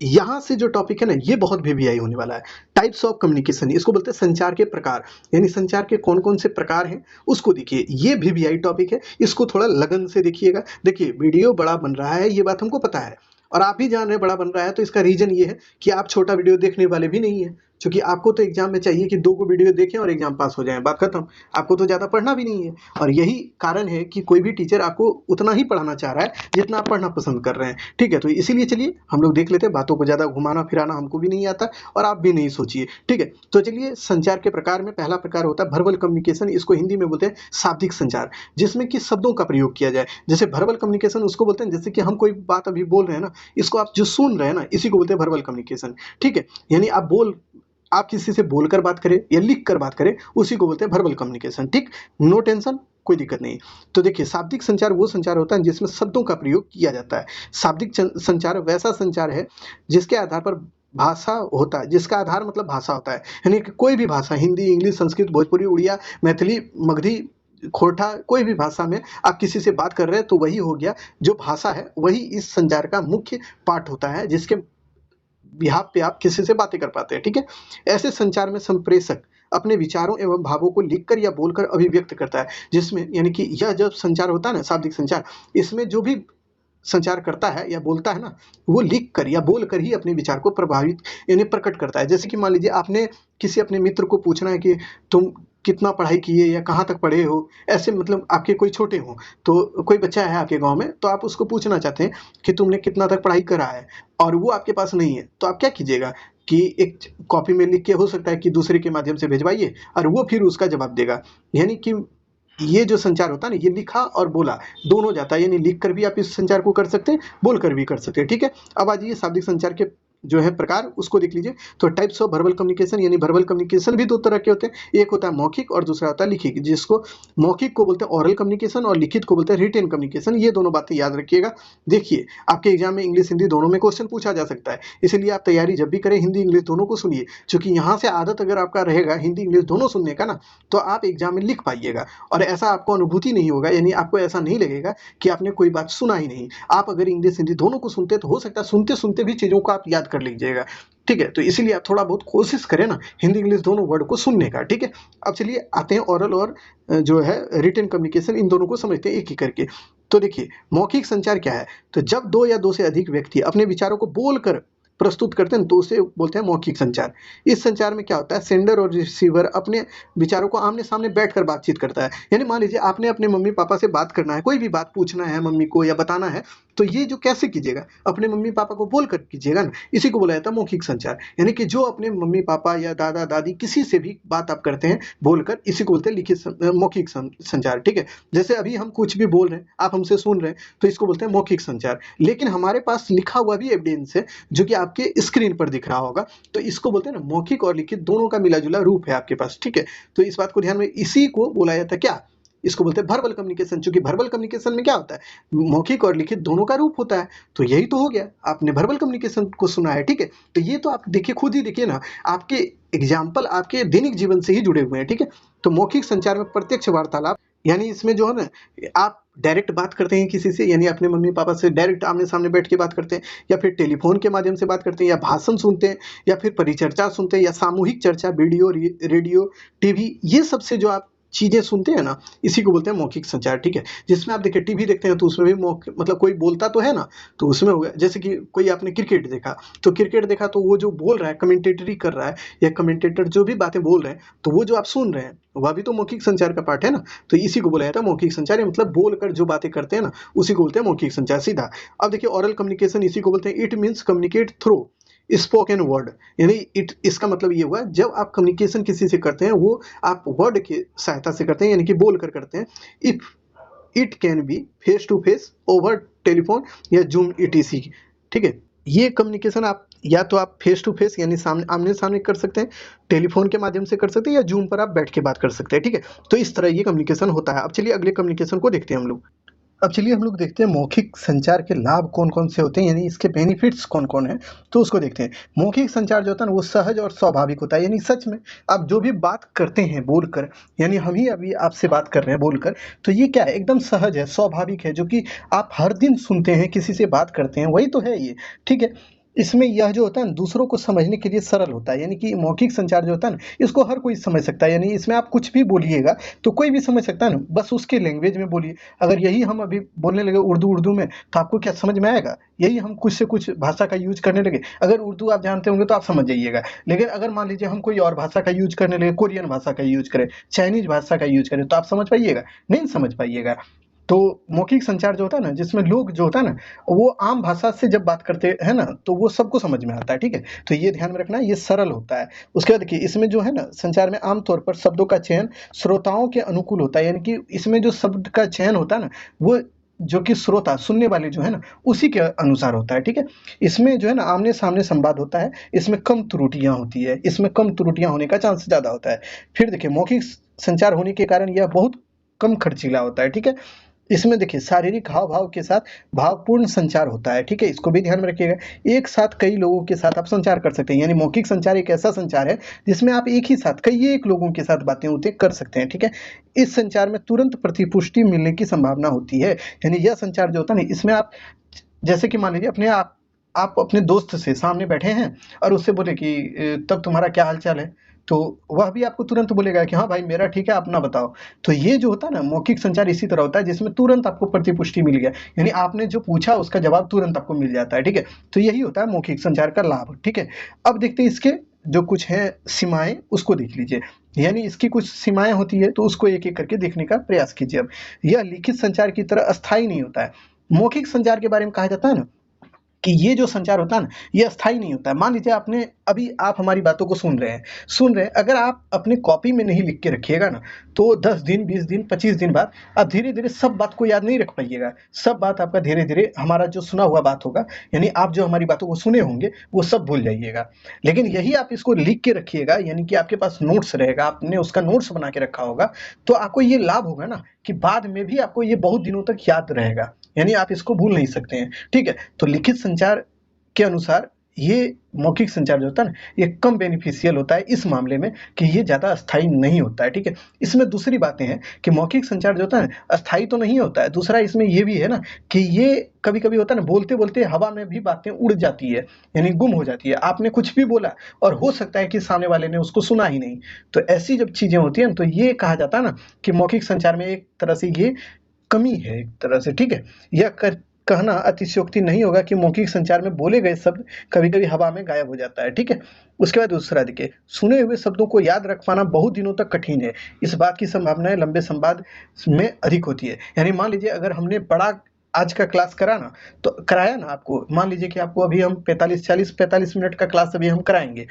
यहाँ से जो टॉपिक है ना, ये बहुत वीवीआई होने वाला है। टाइप्स ऑफ कम्युनिकेशन, इसको बोलते हैं संचार के प्रकार। यानी संचार के कौन कौन से प्रकार हैं उसको देखिए। ये वीवीआई टॉपिक है, इसको थोड़ा लगन से देखिएगा। देखिए वीडियो बड़ा बन रहा है, ये बात हमको पता है, और आप भी जान रहे हैं बड़ा बन रहा है। तो इसका रीजन ये है कि आप छोटा वीडियो देखने वाले भी नहीं है, क्योंकि आपको तो एग्जाम में चाहिए कि 2 को वीडियो देखें और एग्जाम पास हो जाए, बात खत्म। आपको तो ज़्यादा पढ़ना भी नहीं है, और यही कारण है कि कोई भी टीचर आपको उतना ही पढ़ाना चाह रहा है जितना आप पढ़ना पसंद कर रहे हैं। ठीक है, तो इसीलिए चलिए हम लोग देख लेते हैं। बातों को ज़्यादा घुमाना फिराना हमको भी नहीं आता, और आप भी नहीं सोचिए। ठीक है, तो चलिए संचार के प्रकार में पहला प्रकार होता है वर्बल कम्युनिकेशन। इसको हिंदी में बोलते हैं शाब्दिक संचार, जिसमें कि शब्दों का प्रयोग किया जाए। जैसे वर्बल कम्युनिकेशन उसको बोलते हैं, जैसे कि हम कोई बात अभी बोल रहे हैं ना, इसको आप जो सुन रहे हैं ना, इसी को बोलते हैं वर्बल कम्युनिकेशन। ठीक है, यानी आप किसी से बोलकर बात करें या लिख कर बात करें, उसी को बोलते हैं वर्बल कम्युनिकेशन। ठीक, नो टेंशन, कोई दिक्कत नहीं। तो देखिए शाब्दिक संचार वो संचार होता है जिसमें शब्दों का प्रयोग किया जाता है। शाब्दिक संचार वैसा संचार है जिसके आधार पर भाषा होता है, जिसका आधार मतलब भाषा होता है। यानी कि कोई भी भाषा, हिंदी, इंग्लिश, संस्कृत, भोजपुरी, उड़िया, मैथिली, मगधी, खोरठा, कोई भी भाषा में आप किसी से बात कर रहे हैं, तो वही हो गया। जो भाषा है वही इस संचार का मुख्य पार्ट होता है, जिसके बिहाफ पे आप किसी से बातें कर पाते हैं। ठीक है, ऐसे संचार में संप्रेषक अपने विचारों एवं भावों को लिखकर या बोलकर अभिव्यक्त करता है, जिसमें यानी कि यह जब संचार होता है ना, शाब्दिक संचार, इसमें जो भी संचार करता है या बोलता है ना, वो लिख कर या बोल कर ही अपने विचार को प्रभावित यानी प्रकट करता है। जैसे कि मान लीजिए आपने किसी अपने मित्र को पूछना है कि तुम कितना पढ़ाई किए या कहाँ तक पढ़े हो, ऐसे मतलब आपके कोई छोटे हो, तो कोई बच्चा है आपके गांव में, तो आप उसको पूछना चाहते हैं कि तुमने कितना तक पढ़ाई करा है, और वो आपके पास नहीं है, तो आप क्या कीजिएगा कि एक कॉपी में लिख के, हो सकता है कि दूसरे के माध्यम से भेजवाइए, और वो फिर उसका जवाब देगा। यानी कि ये जो संचार होता है ना, ये लिखा और बोला दोनों जाता है, यानी लिख कर भी आप इस संचार को कर सकते हैं, बोल कर भी कर सकते हैं। ठीक है, अब आ जाइए शाब्दिक संचार के जो है प्रकार, उसको देख लीजिए। तो टाइप्स ऑफ वर्बल कम्युनिकेशन, यानी वर्बल कम्युनिकेशन भी दो तरह के होते हैं, एक होता है मौखिक और दूसरा होता है लिखित, जिसको मौखिक को बोलते हैं ऑरल कम्युनिकेशन और लिखित को बोलते हैं रिटेन कम्युनिकेशन। ये दोनों बातें याद रखिएगा। देखिए, आपके एग्जाम में इंग्लिश हिंदी दोनों में क्वेश्चन पूछा जा सकता है, इसलिए आप तैयारी जब भी करें हिंदी इंग्लिश दोनों को सुनिए, क्योंकि यहाँ से आदत अगर आपका रहेगा हिंदी इंग्लिश दोनों सुनने का ना, तो आप एग्जाम में लिख पाइएगा, और ऐसा आपको अनुभूति नहीं होगा, यानी आपको ऐसा नहीं लगेगा कि आपने कोई बात सुना ही नहीं। आप अगर इंग्लिश हिंदी दोनों को सुनते, तो हो सकता है सुनते सुनते भी चीज़ों को आप याद कर लीजिएगा। ठीक है, तो इसीलिए आप थोड़ा बहुत कोशिश करें ना हिंदी इंग्लिश दोनों वर्ड को सुनने का। ठीक है, अब चलिए आते हैं ओरल और जो है रिटन कम्युनिकेशन, इन दोनों को समझते हैं एक ही करके। तो देखिए, मौखिक संचार क्या है, तो जब दो या दो से अधिक व्यक्ति अपने विचारों को बोलकर प्रस्तुत करते हैं तो उसे बोलते हैं मौखिक संचार। इस संचार में क्या होता है, सेंडर और रिसीवर अपने विचारों को आमने सामने बैठकर बातचीत करता है। यानी मान लीजिए आपने अपने मम्मी पापा से बात करना है, कोई भी बात पूछना है मम्मी को या बताना है, तो ये जो कैसे कीजिएगा, अपने मम्मी पापा को बोल कर कीजिएगा ना, इसी को बोला जाता है मौखिक संचार। यानी कि जो अपने मम्मी पापा या दादा दादी किसी से भी बात आप करते हैं बोलकर, इसी को बोलते हैं मौखिक संचार। ठीक है, जैसे अभी हम कुछ भी बोल रहे हैं, आप हमसे सुन रहे हैं, तो इसको बोलते हैं मौखिक संचार। लेकिन हमारे पास लिखा हुआ भी एविडेंस है, जो कि आपके स्क्रीन पर दिख रहा होगा, तो इसको बोलते हैं ना मौखिक और लिखित दोनों का मिला जुला रूप है आपके पास। ठीक है, तो इस बात को ध्यान में, इसी को बोला जाता है क्या, इसको बोलते हैं वर्बल कम्युनिकेशन। चूंकि वर्बल कम्युनिकेशन में क्या होता है, मौखिक और लिखित दोनों का रूप होता है, तो यही तो हो गया, आपने वर्बल कम्युनिकेशन को सुना है। ठीक है, तो ये तो आप देखिए, खुद ही देखिए ना, आपके एग्जाम्पल आपके दैनिक जीवन से ही जुड़े हुए हैं। ठीक है, तो मौखिक संचार में प्रत्यक्ष वार्तालाप, यानी इसमें जो है ना, आप डायरेक्ट बात करते हैं किसी से, यानी अपने मम्मी पापा से डायरेक्ट आमने सामने बैठ के बात करते हैं, या फिर टेलीफोन के माध्यम से बात करते हैं, या भाषण सुनते हैं, या फिर परिचर्चा सुनते हैं, या सामूहिक चर्चा, वीडियो, रेडियो, टीवी, ये सबसे जो आप चीजें सुनते हैं ना, इसी को बोलते हैं मौखिक संचार। ठीक है, जिसमें आप देखिए टीवी देखते हैं तो उसमें भी मतलब कोई बोलता तो है ना, तो उसमें हो गया। जैसे कि कोई आपने क्रिकेट देखा, तो क्रिकेट देखा तो वो जो बोल रहा है, कमेंटेटरी कर रहा है, या कमेंटेटर जो भी बातें बोल रहे हैं, तो वो जो आप सुन रहे हैं वह भी तो मौखिक संचार का पार्ट है ना, तो इसी को बोला जाता है मौखिक संचार। मतलब बोलकर जो बातें करते हैं ना, उसी को बोलते हैं मौखिक संचार सीधा। अब देखिए ओरल कम्युनिकेशन, इसी को बोलते हैं, it means communicate through spoken word. यानी इसका मतलब ये हुआ, जब आप कम्युनिकेशन किसी से करते हैं, वो आप वर्ड की सहायता से करते हैं, यानी कि बोल कर करते हैं। If it can be face to face, over telephone, या जूम ईटीसी। ठीक है, ये कम्युनिकेशन आप या तो आप फेस टू फेस यानी सामने आमने सामने कर सकते हैं, टेलीफोन के माध्यम से कर सकते हैं, या जूम पर आप बैठ के बात कर सकते हैं। ठीक है, तो इस तरह ये कम्युनिकेशन होता है। अब चलिए अगले कम्युनिकेशन को देखते हैं हम लोग। अब चलिए हम लोग देखते हैं मौखिक संचार के लाभ कौन कौन से होते हैं, यानी इसके बेनिफिट्स कौन कौन है, तो उसको देखते हैं। मौखिक संचार जो होता है ना, वो सहज और स्वाभाविक होता है, यानी सच में आप जो भी बात करते हैं बोलकर, यानी हम ही अभी आपसे बात कर रहे हैं बोलकर, तो ये क्या है, एकदम सहज है, स्वाभाविक है, जो कि आप हर दिन सुनते हैं, किसी से बात करते हैं, वही तो है ये। ठीक है, इसमें यह जो होता है ना, दूसरों को समझने के लिए सरल होता है, यानी कि मौखिक संचार जो होता है ना, इसको हर कोई समझ सकता है। यानी इसमें आप कुछ भी बोलिएगा तो कोई भी समझ सकता है ना, बस उसके लैंग्वेज में बोलिए। अगर यही हम अभी बोलने लगे उर्दू में, तो आपको क्या समझ में आएगा? यही हम कुछ से कुछ भाषा का यूज करने लगे, अगर उर्दू आप जानते होंगे तो आप समझ जाइएगा। लेकिन अगर मान लीजिए हम कोई और भाषा का यूज करने लगे, कोरियन भाषा का यूज करें, चाइनीज भाषा का यूज करें, तो आप समझ पाइएगा? नहीं समझ पाइएगा। तो मौखिक संचार जो होता है ना, जिसमें लोग जो होता है ना, वो आम भाषा से जब बात करते हैं ना, तो वो सबको समझ में आता है। ठीक है, तो ये ध्यान में रखना, ये सरल होता है। उसके बाद देखिए, इसमें जो है ना, संचार में आमतौर पर शब्दों का चयन श्रोताओं के अनुकूल होता है, यानी कि इसमें जो शब्द का चयन होता है ना, वो जो कि श्रोता सुनने वाले जो है ना, उसी के अनुसार होता है। ठीक है, इसमें जो है ना, आमने सामने संवाद होता है, इसमें कम त्रुटियां होती है, इसमें कम त्रुटियां होने का चांस ज्यादा होता है। फिर देखिए, मौखिक संचार होने के कारण यह बहुत कम खर्चीला होता है। ठीक है, इसमें देखिए शारीरिक हाव भाव के साथ भावपूर्ण संचार होता है। ठीक है, इसको भी ध्यान में रखिएगा। एक साथ कई लोगों के साथ आप संचार कर सकते हैं, यानी मौखिक संचार एक ऐसा संचार है जिसमें आप एक ही साथ कई एक लोगों के साथ बातें होते कर सकते हैं। ठीक है, इस संचार में तुरंत प्रतिपुष्टि मिलने की संभावना होती है। यानी यह संचार जो होता है ना, इसमें आप जैसे कि मान लीजिए अपने आप अपने दोस्त से सामने बैठे हैं और उससे बोले कि तब तुम्हारा क्या हाल चाल है, तो वह भी आपको तुरंत बोलेगा कि हाँ भाई मेरा ठीक है, अपना बताओ। तो ये जो होता है ना मौखिक संचार इसी तरह होता है, जिसमें तुरंत आपको प्रतिपुष्टि मिल गया, यानी आपने जो पूछा उसका जवाब तुरंत आपको मिल जाता है। ठीक है, तो यही होता है मौखिक संचार का लाभ। ठीक है, अब देखते हैं इसके जो कुछ है सीमाएं, उसको देख लीजिए। यानी इसकी कुछ सीमाएं होती है, तो उसको एक एक करके देखने का प्रयास कीजिए। अब यह लिखित संचार की तरह अस्थायी नहीं होता है। मौखिक संचार के बारे में कहा जाता है ना कि ये जो संचार होता है ना, ये अस्थाई नहीं होता है। मान लीजिए आपने अभी आप हमारी बातों को सुन रहे हैं, अगर आप अपने कॉपी में नहीं लिख के रखिएगा ना, तो 10 दिन 20 दिन 25 दिन बाद आप धीरे धीरे सब बात को याद नहीं रख पाइएगा। सब बात आपका धीरे धीरे हमारा जो सुना हुआ बात होगा, यानी आप जो हमारी बातों को सुने होंगे वो सब भूल जाइएगा। लेकिन यही आप इसको लिख के रखिएगा, यानी कि आपके पास नोट्स रहेगा, आपने उसका नोट्स बना के रखा होगा, तो आपको ये लाभ होगा ना कि बाद में भी आपको ये बहुत दिनों तक याद रहेगा, यानी आप इसको भूल नहीं सकते हैं। ठीक है, तो लिखित संचार के अनुसार ये मौखिक संचार जो होता है ना, ये कम बेनिफिशियल होता है इस मामले में कि ये ज़्यादा अस्थायी नहीं होता है। ठीक है, इसमें दूसरी बातें हैं कि मौखिक संचार जो होता है ना, अस्थायी तो नहीं होता है। दूसरा इसमें ये भी है ना कि ये कभी कभी होता है ना, बोलते बोलते हवा में भी बातें उड़ जाती है, यानी गुम हो जाती है। आपने कुछ भी बोला और हो सकता है कि सामने वाले ने उसको सुना ही नहीं। तो ऐसी जब चीज़ें होती हैं तो ये कहा जाता है ना कि मौखिक संचार में एक तरह से ये कमी है एक तरह से। ठीक है, यह कहना अतिशयोक्ति नहीं होगा कि मौखिक संचार में बोले गए शब्द कभी कभी हवा में गायब हो जाता है। ठीक है, उसके बाद दूसरा देखिए, सुने हुए शब्दों को याद रख पाना बहुत दिनों तक कठिन है। इस बात की संभावनाएं लंबे संवाद में अधिक होती है। यानी मान लीजिए अगर हमने बड़ा आज का क्लास करा ना, तो कराया ना आपको, मान लीजिए कि आपको अभी हम 45 मिनट का क्लास अभी हम कराएंगे।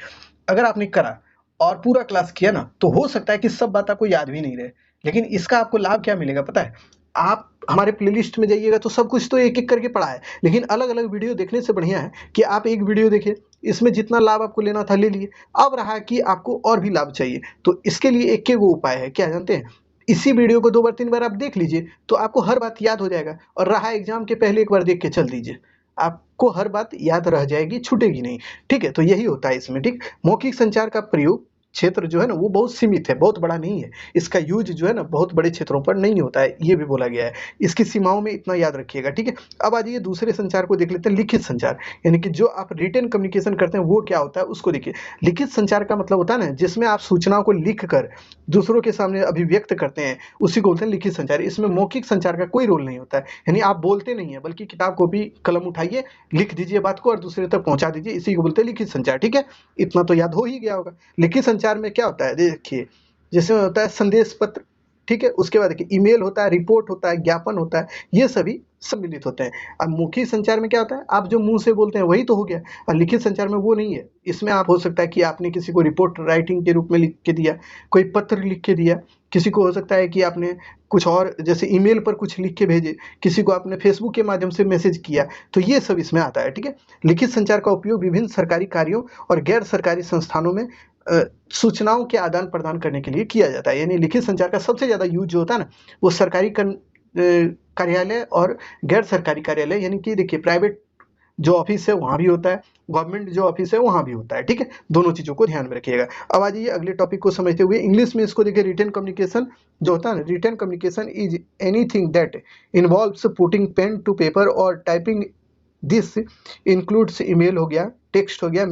अगर आपने करा और पूरा क्लास किया ना, तो हो सकता है कि सब बात आपको याद भी नहीं रहे। लेकिन इसका आपको लाभ क्या मिलेगा पता है? आप हमारे प्लेलिस्ट में जाइएगा तो सब कुछ तो एक एक करके पढ़ा है, लेकिन अलग अलग वीडियो देखने से बढ़िया है कि आप एक वीडियो देखिए, इसमें जितना लाभ आपको लेना था ले लिए। अब रहा कि आपको और भी लाभ चाहिए, तो इसके लिए एक एक उपाय है, क्या जानते हैं? इसी वीडियो को 2 बार 3 बार आप देख लीजिए, तो आपको हर बात याद हो जाएगा। और रहा एग्जाम के पहले एक बार देख के चल दीजिए, आपको हर बात याद रह जाएगी, छूटेगी नहीं। ठीक है, तो यही होता है इसमें। ठीक, मौखिक संचार का प्रयोग क्षेत्र जो है ना वो बहुत सीमित है, बहुत बड़ा नहीं है। इसका यूज जो है ना बहुत बड़े क्षेत्रों पर नहीं होता है, ये भी बोला गया है। इसकी सीमाओं में इतना याद रखिएगा। ठीक है, अब आ जाइए दूसरे संचार को देख लेते हैं, लिखित संचार। यानी कि जो आप रिटन कम्युनिकेशन करते हैं वो क्या होता है उसको देखिए। लिखित संचार का मतलब होता है ना जिसमें आप सूचनाओं को लिख कर दूसरों के सामने अभिव्यक्त करते हैं, उसी को बोलते हैं लिखित संचार। इसमें मौखिक संचार का कोई रोल नहीं होता है, यानी आप बोलते नहीं है बल्कि किताब कॉपी कलम उठाइए, लिख दीजिए बात को और दूसरे तक पहुंचा दीजिए, इसी को बोलते हैं लिखित संचार। ठीक है, इतना तो याद हो ही गया होगा। लिखित संचार में क्या होता है देखिए, जैसे होता है संदेश पत्र, ठीक है, उसके बाद देखिए ईमेल होता है, रिपोर्ट होता है, ज्ञापन होता है, ये सभी सम्मिलित होते हैं। अब मौखिक संचार में क्या होता है, आप जो मुंह से बोलते हैं वही तो हो गया, और लिखित संचार में वो नहीं है। इसमें आप हो सकता है कि आपने किसी को रिपोर्ट राइटिंग के रूप में लिख के दिया, कोई पत्र लिख के दिया, किसी को हो सकता है कि आपने कुछ और जैसे ईमेल पर कुछ लिख के भेजे, किसी को आपने फेसबुक के माध्यम से मैसेज किया, तो ये सब इसमें आता है। ठीक है, लिखित संचार का उपयोग विभिन्न सरकारी कार्यों और गैर सरकारी संस्थानों में सूचनाओं के आदान प्रदान करने के लिए किया जाता है। यानी लिखित संचार का सबसे ज़्यादा यूज जो होता है ना वो सरकारी कार्यालय और गैर सरकारी कार्यालय, यानी कि देखिए प्राइवेट जो ऑफिस है वहाँ भी होता है, गवर्नमेंट जो ऑफिस है वहाँ भी होता है। ठीक है, दोनों चीज़ों को ध्यान में रखिएगा। अब आ जाइए अगले टॉपिक को समझते हुए, इंग्लिश में इसको देखिए, रिटन कम्युनिकेशन जो होता है ना, written communication is anything that involves putting pen to paper और टाइपिंग। दिस इंक्लूड्स ईमेल हो गया, टेक्स्ट हो गया,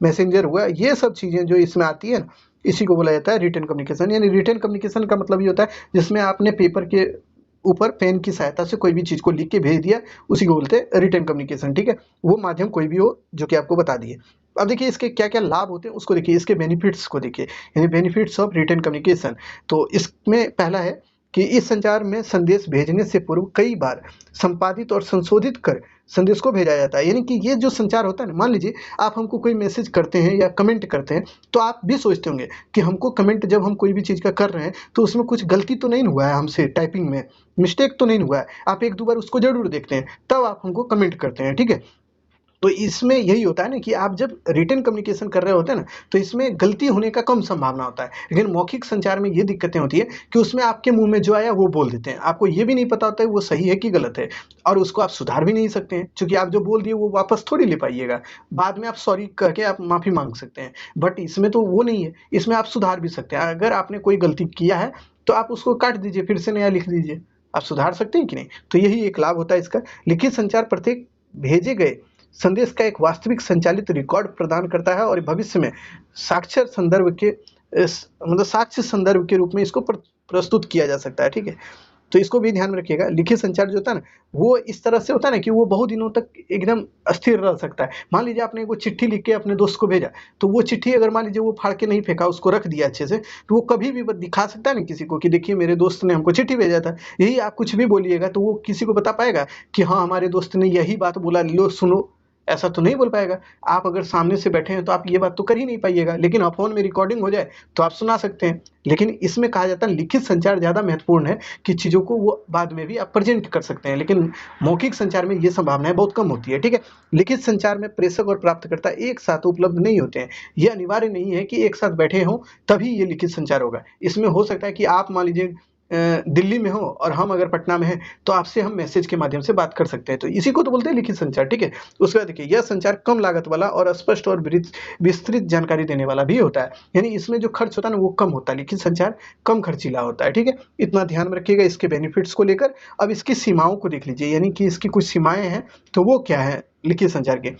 मैसेंजर हुआ, ये सब चीज़ें जो इसमें आती है ना, इसी को बोला जाता है रिटन कम्युनिकेशन। यानी रिटन कम्युनिकेशन का मतलब ये होता है जिसमें आपने पेपर के ऊपर पेन की सहायता से कोई भी चीज़ को लिख के भेज दिया, उसी को बोलते हैं रिटन कम्युनिकेशन। ठीक है, वो माध्यम कोई भी हो जो कि आपको बता दिए। अब देखिए इसके क्या क्या लाभ होते हैं उसको देखिए, इसके बेनिफिट्स को देखिए, यानी बेनिफिट्स ऑफ रिटन कम्युनिकेशन। तो इसमें पहला है कि इस संचार में संदेश भेजने से पूर्व कई बार संपादित और संशोधित कर संदेश को भेजा जाता है। यानी कि ये जो संचार होता है ना, मान लीजिए आप हमको कोई मैसेज करते हैं या कमेंट करते हैं, तो आप भी सोचते होंगे कि हमको कमेंट जब हम कोई भी चीज़ का कर रहे हैं तो उसमें कुछ गलती तो नहीं हुआ है, हमसे टाइपिंग में मिस्टेक तो नहीं हुआ है। आप एक दो बार उसको जरूर देखते हैं, तब आप हमको कमेंट करते हैं। ठीक है, तो इसमें यही होता है ना कि आप जब रिटन कम्युनिकेशन कर रहे होते हैं ना, तो इसमें गलती होने का कम संभावना होता है। लेकिन मौखिक संचार में ये दिक्कतें होती है कि उसमें आपके मुंह में जो आया वो बोल देते हैं, आपको ये भी नहीं पता होता है वो सही है कि गलत है, और उसको आप सुधार भी नहीं सकते हैं, क्योंकि आप जो बोल दिए वो वापस थोड़ी ले पाइएगा। बाद में आप सॉरी करके आप माफ़ी मांग सकते हैं, बट इसमें तो वो नहीं है, इसमें आप सुधार भी सकते हैं। अगर आपने कोई गलती किया है तो आप उसको काट दीजिए, फिर से नया लिख दीजिए, आप सुधार सकते हैं कि नहीं। तो यही एक लाभ होता है इसका। लिखित संचार प्रत्येक भेजे गए संदेश का एक वास्तविक संचालित रिकॉर्ड प्रदान करता है और भविष्य में साक्षर संदर्भ के मतलब साक्ष्य संदर्भ के रूप में इसको प्रस्तुत किया जा सकता है, ठीक है। तो इसको भी ध्यान में रखिएगा। लिखित संचार जो होता है ना, वो इस तरह से होता है ना कि वो बहुत दिनों तक एकदम अस्थिर रह सकता है। मान लीजिए आपने वो चिट्ठी लिख के अपने दोस्त को भेजा, तो वो चिट्ठी अगर मान लीजिए वो फाड़ के नहीं फेंका, उसको रख दिया अच्छे से, तो वो कभी भी दिखा सकता है ना किसी को कि देखिए मेरे दोस्त ने हमको चिट्ठी भेजा था। यही आप कुछ भी बोलिएगा तो वो किसी को बता पाएगा कि हाँ हमारे दोस्त ने यही बात बोला, लो सुनो, ऐसा तो नहीं बोल पाएगा। आप अगर सामने से बैठे हैं तो आप ये बात तो कर ही नहीं पाइएगा, लेकिन हाँ फोन में रिकॉर्डिंग हो जाए तो आप सुना सकते हैं। लेकिन इसमें कहा जाता है लिखित संचार ज़्यादा महत्वपूर्ण है कि चीज़ों को वो बाद में भी आप प्रेजेंट कर सकते हैं, लेकिन मौखिक संचार में ये संभावनाएं बहुत कम होती है, ठीक है। लिखित संचार में प्रेषक और प्राप्तकर्ता एक साथ उपलब्ध नहीं होते हैं। ये अनिवार्य नहीं है कि एक साथ बैठे हों तभी ये लिखित संचार होगा। इसमें हो सकता है कि आप मान लीजिए दिल्ली में हो और हम अगर पटना में हैं, तो आपसे हम मैसेज के माध्यम से बात कर सकते हैं, तो इसी को तो बोलते हैं लिखित संचार, ठीक है। उसके बाद देखिए यह संचार कम लागत वाला और स्पष्ट और विस्तृत जानकारी देने वाला भी होता है, यानी इसमें जो खर्च होता है ना वो कम होता है। लिखित संचार कम खर्चीला होता है, ठीक है। इतना ध्यान में रखिएगा इसके बेनिफिट्स को लेकर। अब इसकी सीमाओं को देख लीजिए, यानी कि इसकी कुछ सीमाएं हैं, तो वो क्या है लिखित संचार के।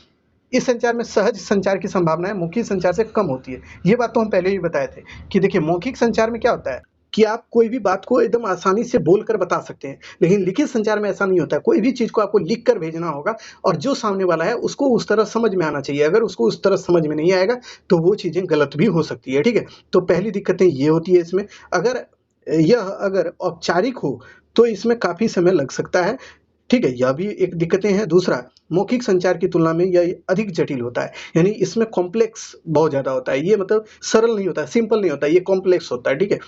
इस संचार में सहज संचार की संभावना मौखिक संचार से कम होती है। ये बात तो हम पहले ही बताए थे कि देखिए मौखिक संचार में क्या होता है कि आप कोई भी बात को एकदम आसानी से बोलकर बता सकते हैं, लेकिन लिखित संचार में ऐसा नहीं होता है। कोई भी चीज़ को आपको लिख कर भेजना होगा और जो सामने वाला है उसको उस तरह समझ में आना चाहिए। अगर उसको उस तरह समझ में नहीं आएगा तो वो चीज़ें गलत भी हो सकती है, ठीक है। तो पहली दिक्कतें ये होती है इसमें। अगर औपचारिक हो तो इसमें काफ़ी समय लग सकता है, ठीक है, यह भी एक दिक्कतें हैं। दूसरा, मौखिक संचार की तुलना में यह अधिक जटिल होता है, यानी इसमें कॉम्प्लेक्स बहुत ज़्यादा होता है। ये मतलब सरल नहीं होता है, सिंपल नहीं होता है, ये कॉम्प्लेक्स होता है, ठीक है।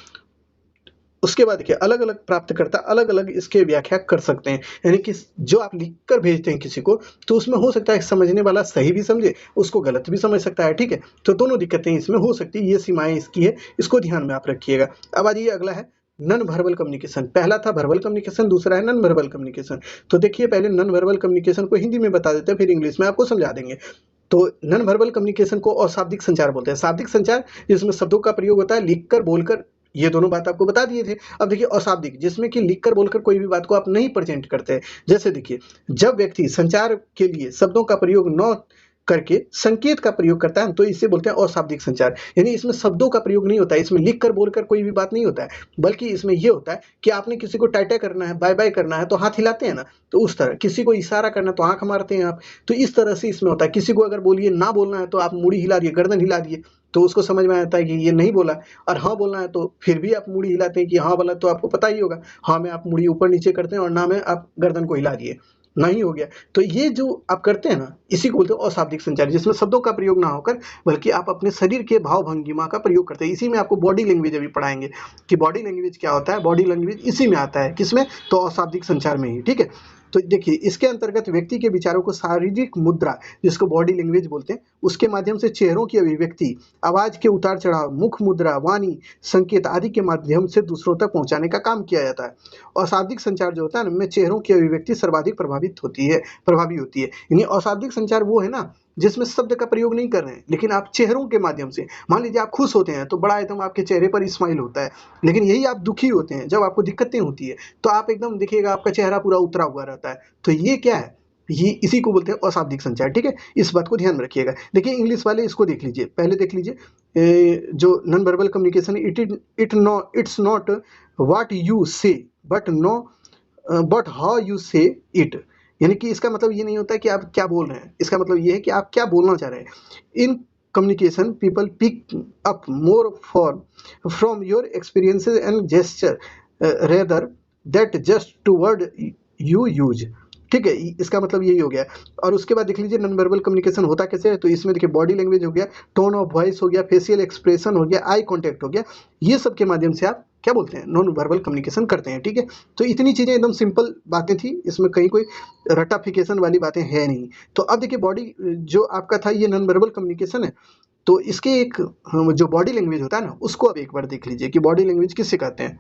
उसके बाद देखिए अलग अलग प्राप्तकर्ता अलग अलग इसके व्याख्या कर सकते हैं, यानी कि जो आप लिख कर भेजते हैं किसी को, तो उसमें हो सकता है समझने वाला सही भी समझे, उसको गलत भी समझ सकता है, ठीक है। तो दोनों दिक्कतें इसमें हो सकती है, ये सीमाएं इसकी है, इसको ध्यान में आप रखिएगा। अब आइए अगला है नॉन वर्बल कम्युनिकेशन। पहला था वर्बल कम्युनिकेशन, दूसरा है नॉन वर्बल कम्युनिकेशन। तो देखिए पहले नॉन वर्बल कम्युनिकेशन को हिंदी में बता देते हैं, फिर इंग्लिश में आपको समझा देंगे। तो नॉन वर्बल कम्युनिकेशन को अशाब्दिक संचार बोलते हैं। शाब्दिक संचार जिसमें शब्दों का प्रयोग होता है, लिखकर बोलकर, ये दोनों बात आपको बता दिए थे। अब देखिए अशाब्दिक, जिसमें कि लिखकर बोलकर कोई भी बात को आप नहीं प्रेजेंट करते। जैसे देखिए जब व्यक्ति संचार के लिए शब्दों का प्रयोग न करके संकेत का प्रयोग करता है तो इसे बोलते हैं अशाब्दिक संचार, यानी इसमें शब्दों का प्रयोग नहीं होता है, इसमें लिख कर बोलकर कोई भी बात नहीं होता है, बल्कि इसमें यह होता है कि आपने किसी को टाटा करना है, बाय बाय करना है तो हाथ हिलाते हैं ना, तो उस तरह किसी को इशारा करना तो आंख मारते हैं आप, तो इस तरह से इसमें होता है। किसी को अगर बोलिए ना बोलना है तो आप मुड़ी हिला दिए, गर्दन हिला दिए, तो उसको समझ में आता है कि ये नहीं बोला। और हाँ बोलना है तो फिर भी आप मुड़ी हिलाते हैं कि हाँ बोला, तो आपको पता ही होगा हाँ में आप मुड़ी ऊपर नीचे करते हैं और ना में आप गर्दन को हिला दिए, नहीं हो गया। तो ये जो आप करते हैं ना, इसी को बोलते हैं अशाब्दिक संचार, जिसमें शब्दों का प्रयोग ना होकर बल्कि आप अपने शरीर के भाव भंगिमा का प्रयोग करते हैं। इसी में आपको बॉडी लैंग्वेज अभी पढ़ाएंगे कि बॉडी लैंग्वेज क्या होता है। बॉडी लैंग्वेज इसी में आता है, किसमें, तो अशाब्दिक संचार में ही, ठीक है। तो देखिए इसके अंतर्गत व्यक्ति के विचारों को शारीरिक मुद्रा, जिसको बॉडी लैंग्वेज बोलते हैं, उसके माध्यम से चेहरों की अभिव्यक्ति, आवाज के उतार चढ़ाव, मुख मुद्रा, वाणी, संकेत आदि के माध्यम से दूसरों तक पहुंचाने का काम किया जाता है। अशाब्दिक संचार जो होता है उनमें चेहरों की अभिव्यक्ति सर्वाधिक प्रभावी होती है। यानी अशाब्दिक संचार वो है ना जिसमें शब्द का प्रयोग नहीं कर रहे हैं, लेकिन आप चेहरों के माध्यम से, मान लीजिए आप खुश होते हैं तो बड़ा एकदम आपके चेहरे पर स्माइल होता है, लेकिन यही आप दुखी होते हैं, जब आपको दिक्कतें होती है तो आप एकदम देखिएगा आपका चेहरा पूरा उतरा हुआ रहता है। तो ये क्या है, ये इसी को बोलते हैं अशाब्दिक संचार, ठीक है। इस बात को ध्यान में रखिएगा। देखिए इंग्लिश वाले इसको देख लीजिए, पहले देख लीजिए जो non verbal communication, it's not what you से बट हाउ यू से इट, यानी कि इसका मतलब ये नहीं होता है कि आप क्या बोल रहे हैं, इसका मतलब ये है कि आप क्या बोलना चाह रहे हैं। In communication people pick up more from your experiences and gesture rather that just to word you use, ठीक है। इसका मतलब यही हो गया। और उसके बाद देख लीजिए नॉन वर्बल कम्युनिकेशन होता कैसे है, तो इसमें देखिए बॉडी लैंग्वेज हो गया, टोन ऑफ वॉइस हो गया, फेशियल एक्सप्रेशन हो गया, आई कॉन्टैक्ट हो गया, ये सब के माध्यम से आप क्या बोलते हैं, नॉन वर्बल कम्युनिकेशन करते हैं, ठीक है। तो इतनी चीज़ें एकदम सिंपल बातें थी, इसमें कहीं कोई रटाफिकेशन वाली बातें है नहीं। तो अब देखिए बॉडी जो आपका था ये नॉन वर्बल कम्युनिकेशन है, तो इसके एक जो बॉडी लैंग्वेज होता है ना, उसको अब एक बार देख लीजिए कि बॉडी लैंग्वेज किससे कहते हैं।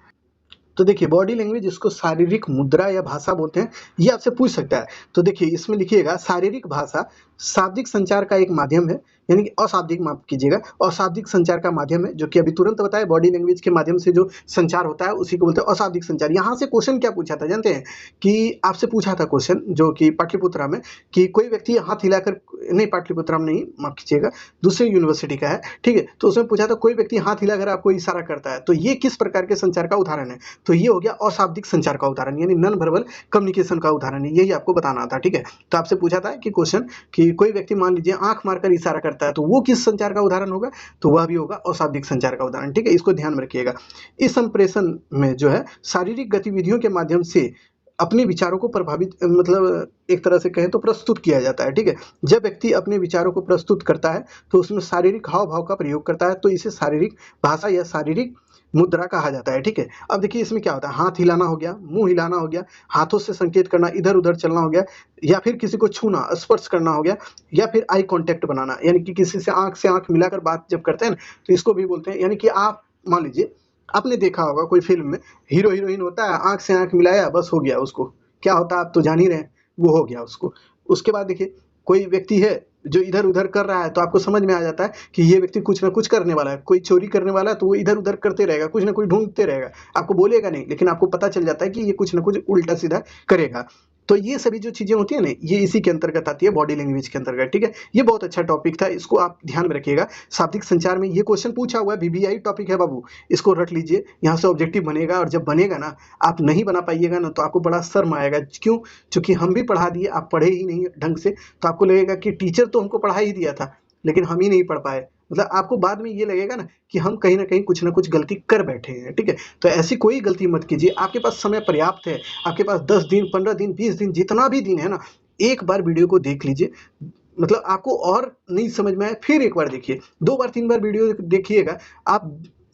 तो देखिए बॉडी लैंग्वेज जिसको शारीरिक मुद्रा या भाषा बोलते हैं, ये आपसे पूछ सकता है। तो देखिए इसमें लिखिएगा शारीरिक भाषा शाब्दिक संचार का एक माध्यम है यानी कि अशाब्दिक, माफ कीजिएगा, अशाब्दिक संचार का माध्यम है, जो कि अभी तुरंत बताया बॉडी लैंग्वेज के माध्यम से जो संचार होता है उसी को बोलते हैं अशाब्दिक संचार। यहाँ से क्वेश्चन क्या पूछा था जानते हैं? कि आपसे पूछा था क्वेश्चन जो कि पाटलिपुत्रा में, कि कोई व्यक्ति हाथ हिलाकर, नहीं पाटलिपुत्रा में नहीं, माफ कीजिएगा, दूसरी यूनिवर्सिटी का है, ठीक है, तो उसमें पूछा था कोई व्यक्ति हाथ हिलाकर आपको इशारा करता है तो ये किस प्रकार के संचार का उदाहरण है? तो ये हो गया अशाब्दिक संचार का उदाहरण, यानी नॉन वर्बल कम्युनिकेशन का उदाहरण है, यही आपको बताना था, ठीक है। तो आपसे पूछा था कि क्वेश्चन कि कोई व्यक्ति मान लीजिए आंख मारकर इशारा करता है तो वो किस संचार का उदाहरण होगा? तो वह भी होगा अशाब्दिक संचार का उदाहरण, ठीक है, इसको ध्यान में रखिएगा। इस संप्रेषण में जो है शारीरिक गतिविधियों के माध्यम से अपने विचारों को प्रभावित, मतलब एक तरह से कहें तो प्रस्तुत किया जाता है, ठीक है। जब व्यक्ति अपने विचारों को प्रस्तुत करता है तो उसमें शारीरिक हाव भाव का प्रयोग करता है, तो इसे शारीरिक भाषा या शारीरिक मुद्रा कहा जाता है, ठीक है। अब देखिए इसमें क्या होता है, हाथ हिलाना हो गया, मुंह हिलाना हो गया, हाथों से संकेत करना, इधर उधर चलना हो गया, या फिर किसी को छूना, स्पर्श करना हो गया, या फिर आई कांटेक्ट बनाना, यानी कि किसी से आंख मिलाकर बात जब करते हैं ना तो इसको भी बोलते हैं। यानी कि आप मान लीजिए आपने देखा होगा कोई फिल्म में हीरो हीरोइन होता है, आंख से आंख मिलाया, बस हो गया, उसको क्या होता है आप तो जान ही रहे हैं, वो हो गया उसको। उसके बाद देखिए कोई व्यक्ति है जो इधर उधर कर रहा है तो आपको समझ में आ जाता है कि ये व्यक्ति कुछ ना कुछ करने वाला है, कोई चोरी करने वाला है तो वो इधर उधर करते रहेगा, कुछ ना कुछ ढूंढते रहेगा, आपको बोलेगा नहीं लेकिन आपको पता चल जाता है कि ये कुछ ना कुछ उल्टा सीधा करेगा। तो ये सभी जो चीजें होती है ना, ये इसी के अंतर्गत आती है, बॉडी लैंग्वेज के अंतर्गत, ठीक है। ये बहुत अच्छा टॉपिक था, इसको आप ध्यान में रखिएगा। शाब्दिक संचार में ये क्वेश्चन पूछा हुआ है, बीबीआई टॉपिक है बाबू, इसको रट लीजिए, यहाँ से ऑब्जेक्टिव बनेगा, और जब बनेगा ना आप नहीं बना पाइएगा ना तो आपको बड़ा शर्म आएगा। क्यों? क्योंकि हम भी पढ़ा दिए, आप पढ़े ही नहीं ढंग से, तो आपको लगेगा कि टीचर तो हमको पढ़ा ही दिया था लेकिन हम ही नहीं पढ़ पाए, मतलब आपको बाद में ये लगेगा ना कि हम कहीं ना कहीं कुछ ना कुछ गलती कर बैठे हैं, ठीक है। तो ऐसी कोई गलती मत कीजिए, आपके पास समय पर्याप्त है, आपके पास 10 दिन, 15 दिन, 20 दिन, जितना भी दिन है ना, एक बार वीडियो को देख लीजिए, मतलब आपको और नहीं समझ में आए फिर एक बार देखिए, 2 बार 3 बार वीडियो देखिएगा, आप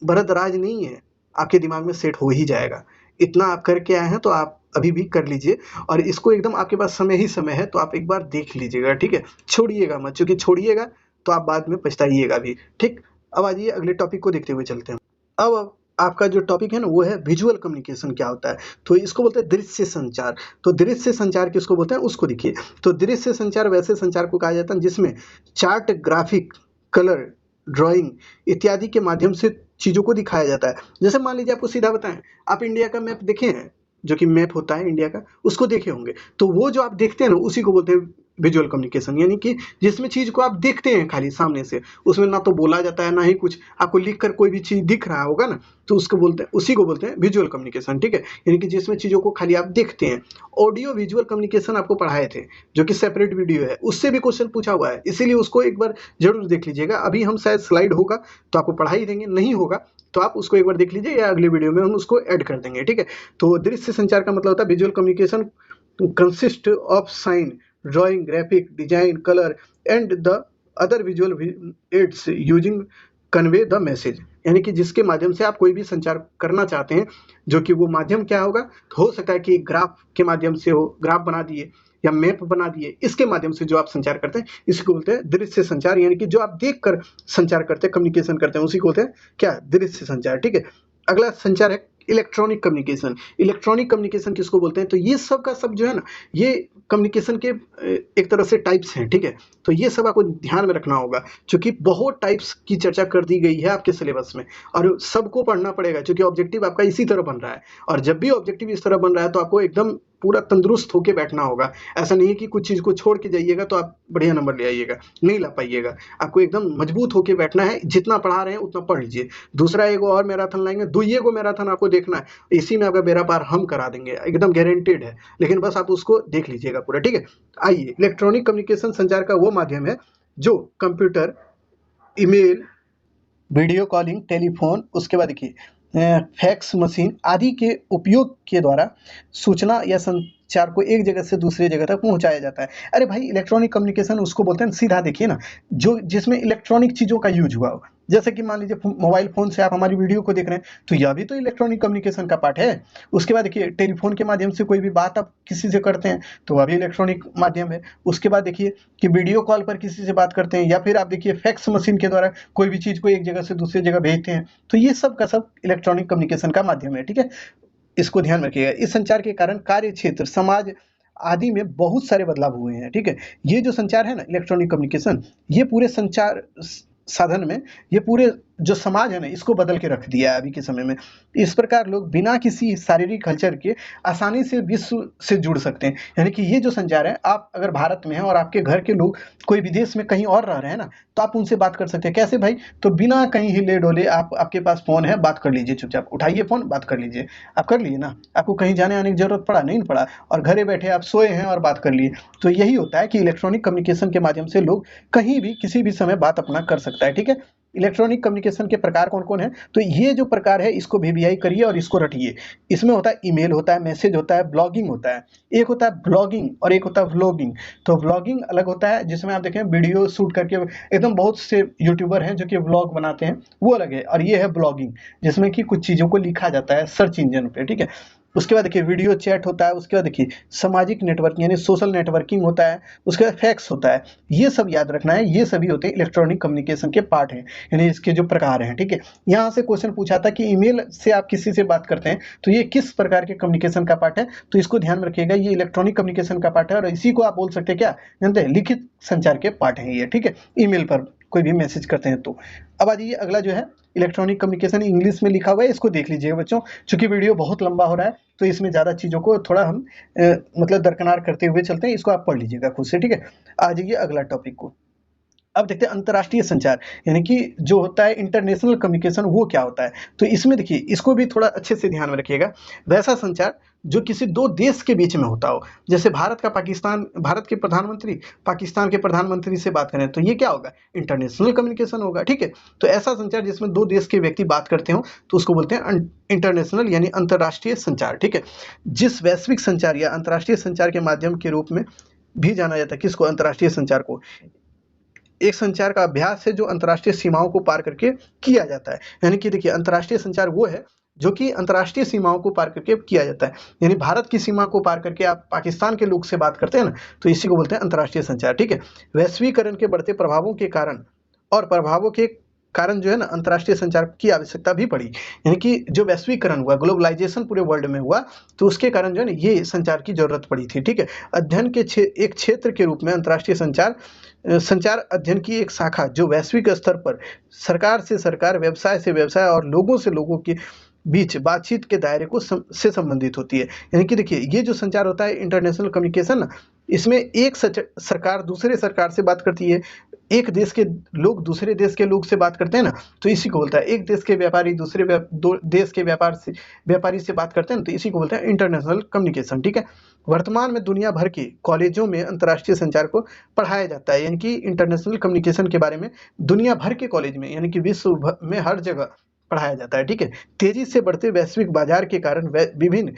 भरतराज नहीं है, आपके दिमाग में सेट हो ही जाएगा। इतना आप करके आए हैं तो आप अभी भी कर लीजिए, और इसको एकदम आपके पास समय ही समय है तो आप एक बार देख लीजिएगा, ठीक है, छोड़िएगा मत, क्योंकि छोड़िएगा तो आप बाद में पछताइएगा भी, ठीक। अब आइए अगले टॉपिक को देखते हुए चलते हैं। अब आपका जो टॉपिक है ना वो है विजुअल कम्युनिकेशन क्या होता है, तो इसको बोलते हैं दृश्य संचार। तो दृश्य संचार किसको बोलते हैं उसको देखिए। तो दृश्य संचार वैसे संचार को कहा जाता है जिसमें चार्ट, ग्राफिक, कलर, ड्राइंग इत्यादि के माध्यम से चीजों को दिखाया जाता है। जैसे मान लीजिए आपको सीधा बताएं, आप इंडिया का मैप देखे हैं, जो कि मैप होता है इंडिया का, उसको देखे होंगे, तो वो जो आप देखते हैं ना उसी को बोलते हैं विजुअल कम्युनिकेशन, यानी कि जिसमें चीज को आप देखते हैं खाली सामने से, उसमें ना तो बोला जाता है ना ही कुछ, आपको लिखकर कोई भी चीज दिख रहा होगा ना तो उसको बोलते हैं, उसी को बोलते हैं विजुअल कम्युनिकेशन, ठीक है। यानी कि जिसमें चीजों को खाली आप देखते हैं। ऑडियो विजुअल कम्युनिकेशन आपको पढ़ाए थे, जो कि सेपरेट वीडियो है, उससे भी क्वेश्चन पूछा हुआ है, इसीलिए उसको एक बार जरूर देख लीजिएगा। अभी हम शायद स्लाइड होगा तो आपको पढ़ा ही देंगे, नहीं होगा तो आप उसको एक बार देख लीजिए, या अगले वीडियो में हम उसको ऐड कर देंगे, ठीक है। तो दृश्य संचार का मतलब होता है visual communication consist of sine, drawing, graphic, design, colour and the other visual aids using convey the message, यानी कि जिसके माध्यम से आप कोई भी संचार करना चाहते हैं, जो कि वो माध्यम क्या होगा, हो सकता है कि ग्राफ के माध्यम से हो, ग्राफ बना दिए या मैप बना दिए, इसके माध्यम से जो आप संचार करते हैं इसको बोलते हैं दृश्य संचार, यानी कि जो आप देखकर संचार करते हैं, कम्युनिकेशन करते हैं, उसी को बोलते हैं क्या, दृश्य संचार, ठीक है। अगला संचार है इलेक्ट्रॉनिक कम्युनिकेशन। इलेक्ट्रॉनिक कम्युनिकेशन किसको बोलते हैं, तो ये सब का सब जो है ना, ये कम्युनिकेशन के एक तरह से टाइप्स हैं, ठीक है। तो ये सब आपको ध्यान में रखना होगा, क्योंकि बहुत टाइप्स की चर्चा कर दी गई है आपके सिलेबस में, और सबको पढ़ना पड़ेगा, क्योंकि ऑब्जेक्टिव आपका इसी तरह बन रहा है, और जब भी ऑब्जेक्टिव इस तरह बन रहा है तो आपको एकदम पूरा तंदुरुस्त होकर बैठना होगा। ऐसा नहीं है कि कुछ चीज को छोड़ के जाइएगा तो आप बढ़िया नंबर ले आइएगा, नहीं ला पाइएगा। आपको एकदम मजबूत होकर बैठना है, जितना पढ़ा रहे हैं उतना पढ़ लीजिए। दूसरा एगो और मैराथन लाएंगे, दुइये को मैराथन आपको देखना है, इसी में आपका बेड़ा पार हम करा देंगे, एकदम गारंटेड है, लेकिन बस आप उसको देख लीजिएगा पूरा, ठीक है। आइए, इलेक्ट्रॉनिक कम्युनिकेशन संचार का वो माध्यम है जो computer, email, video calling, telephone, उसके बाद देखिए फैक्स मशीन आदि के उपयोग के द्वारा सूचना या संचार को एक जगह से दूसरी जगह तक पहुंचाया जाता है। अरे भाई, इलेक्ट्रॉनिक कम्युनिकेशन उसको बोलते हैं, सीधा देखिए ना, जो जिसमें इलेक्ट्रॉनिक चीजों का यूज हुआ हो। जैसे कि मान लीजिए मोबाइल फोन से आप हमारी वीडियो को देख रहे हैं, तो यह भी तो इलेक्ट्रॉनिक कम्युनिकेशन का पार्ट है। उसके बाद देखिए टेलीफोन के माध्यम से कोई भी बात आप किसी से करते हैं तो वह भी इलेक्ट्रॉनिक माध्यम है। उसके बाद देखिए कि वीडियो कॉल पर किसी से बात करते हैं, या फिर आप देखिए फैक्स मशीन के द्वारा कोई भी चीज को एक जगह से दूसरी जगह भेजते हैं, तो ये सब का सब इलेक्ट्रॉनिक कम्युनिकेशन का माध्यम है, ठीक है। इसको ध्यान रखिएगा। इस संचार के कारण कार्य क्षेत्र, समाज आदि में बहुत सारे बदलाव हुए हैं। ठीक है, ये जो संचार है ना, इलेक्ट्रॉनिक कम्युनिकेशन, ये पूरे संचार साधन में, ये पूरे जो समाज है ना, इसको बदल के रख दिया है अभी के समय में। इस प्रकार लोग बिना किसी शारीरिक हलचल के आसानी से विश्व से जुड़ सकते हैं। यानी कि ये जो संचार है, आप अगर भारत में हैं और आपके घर के लोग कोई विदेश में कहीं और रह रहे हैं ना, तो आप उनसे बात कर सकते हैं। कैसे भाई? तो बिना कहीं हिले डोले, आपके पास फोन है, बात कर लीजिए, चुपचाप उठाइए फोन, बात कर लीजिए। आप कर लिए ना, आपको कहीं जाने आने की जरूरत पड़ा नहीं पड़ा, और घरे बैठे आप सोए हैं और बात कर लिए। तो यही होता है कि इलेक्ट्रॉनिक कम्युनिकेशन के माध्यम से लोग कहीं भी किसी भी समय बात अपना कर सकता है। ठीक है, इलेक्ट्रॉनिक कम्युनिकेशन के प्रकार कौन कौन है? तो ये जो प्रकार है, इसको वीवीआई करिए और इसको रटिए। इसमें होता है ईमेल, होता है मैसेज, होता है ब्लॉगिंग, होता है, एक होता है ब्लॉगिंग और एक होता है व्लॉगिंग। तो व्लॉगिंग अलग होता है, जिसमें आप देखें वीडियो शूट करके, एकदम बहुत से यूट्यूबर हैं जो कि व्लॉग बनाते हैं, वो अलग है। और ये है ब्लॉगिंग, जिसमें कि कुछ चीज़ों को लिखा जाता है सर्च इंजन पे। ठीक है, उसके बाद देखिए वीडियो चैट होता है, उसके बाद देखिए सामाजिक नेटवर्किंग यानी सोशल नेटवर्किंग होता है, उसके बाद फैक्स होता है। ये सब याद रखना है, ये सभी होते हैं इलेक्ट्रॉनिक कम्युनिकेशन के पार्ट हैं, यानी इसके जो प्रकार हैं। ठीक है, यहाँ से क्वेश्चन पूछा था कि ईमेल से आप किसी से बात करते हैं, तो ये किस प्रकार के कम्युनिकेशन का पार्ट है? तो इसको ध्यान में रखिएगा, ये इलेक्ट्रॉनिक कम्युनिकेशन का पार्ट है, और इसी को आप बोल सकते हैं क्या, जानते हैं, लिखित संचार के पार्ट है ये। ठीक है, ईमेल पर कोई भी मैसेज करते हैं तो। अब आ जाइए, अगला जो है इलेक्ट्रॉनिक कम्युनिकेशन, इंग्लिश में लिखा हुआ है, इसको देख लीजिएगा बच्चों। चूंकि वीडियो बहुत लंबा हो रहा है, तो इसमें ज़्यादा चीज़ों को थोड़ा हम मतलब दरकिनार करते हुए चलते हैं, इसको आप पढ़ लीजिएगा खुद से। ठीक है, आ जाइए अगला टॉपिक को। अब देखते हैं अंतर्राष्ट्रीय संचार, यानी कि जो होता है इंटरनेशनल कम्युनिकेशन, वो क्या होता है? तो इसमें देखिए, इसको भी थोड़ा अच्छे से ध्यान में रखिएगा। वैसा संचार जो किसी दो देश के बीच में होता हो, जैसे भारत के प्रधानमंत्री पाकिस्तान के प्रधानमंत्री से बात करें, तो ये क्या होगा? इंटरनेशनल कम्युनिकेशन होगा। ठीक है, तो ऐसा संचार जिसमें दो देश के व्यक्ति बात करते हो, तो उसको बोलते हैं इंटरनेशनल यानी अंतर्राष्ट्रीय संचार। ठीक है, जिस वैश्विक संचार या अंतर्राष्ट्रीय संचार के माध्यम के रूप में भी जाना जाता है किसको? अंतर्राष्ट्रीय संचार को। एक संचार का अभ्यास है जो अंतर्राष्ट्रीय सीमाओं को पार करके किया जाता है। यानी कि देखिए, अंतर्राष्ट्रीय संचार वो है जो कि अंतर्राष्ट्रीय सीमाओं को पार करके किया जाता है। यानी भारत की सीमा को पार करके आप पाकिस्तान के लोग से बात करते हैं ना, तो इसी को बोलते हैं अंतर्राष्ट्रीय संचार। ठीक है, वैश्वीकरण के बढ़ते प्रभावों के कारण और प्रभावों के कारण जो है ना, अंतर्राष्ट्रीय संचार की आवश्यकता भी पड़ी। यानी कि जो वैश्वीकरण हुआ, ग्लोबलाइजेशन पूरे वर्ल्ड में हुआ, तो उसके कारण जो है ना, ये संचार की जरूरत पड़ी थी। ठीक है, अध्ययन के एक क्षेत्र के रूप में अंतर्राष्ट्रीय संचार अध्ययन की एक शाखा, जो वैश्विक स्तर पर सरकार से सरकार, व्यवसाय से व्यवसाय और लोगों से लोगों के बीच बातचीत के दायरे को से संबंधित होती है। यानी कि देखिए, ये जो संचार होता है इंटरनेशनल कम्युनिकेशन ना, इसमें एक सरकार दूसरे सरकार से बात करती है, एक देश के लोग दूसरे देश के लोग से बात करते हैं ना, तो इसी को बोलता है, एक देश के व्यापारी दूसरे दो देश के व्यापारी से बात करते हैं, तो इसी को बोलते हैं इंटरनेशनल कम्युनिकेशन। ठीक है, वर्तमान में दुनिया भर के कॉलेजों में अंतर्राष्ट्रीय संचार को पढ़ाया जाता है। यानी कि इंटरनेशनल कम्युनिकेशन के बारे में दुनिया भर के कॉलेज में, यानी कि विश्व भर में हर जगह पढ़ाया जाता है। ठीक है, तेजी से बढ़ते वैश्विक बाजार के कारण विभिन्न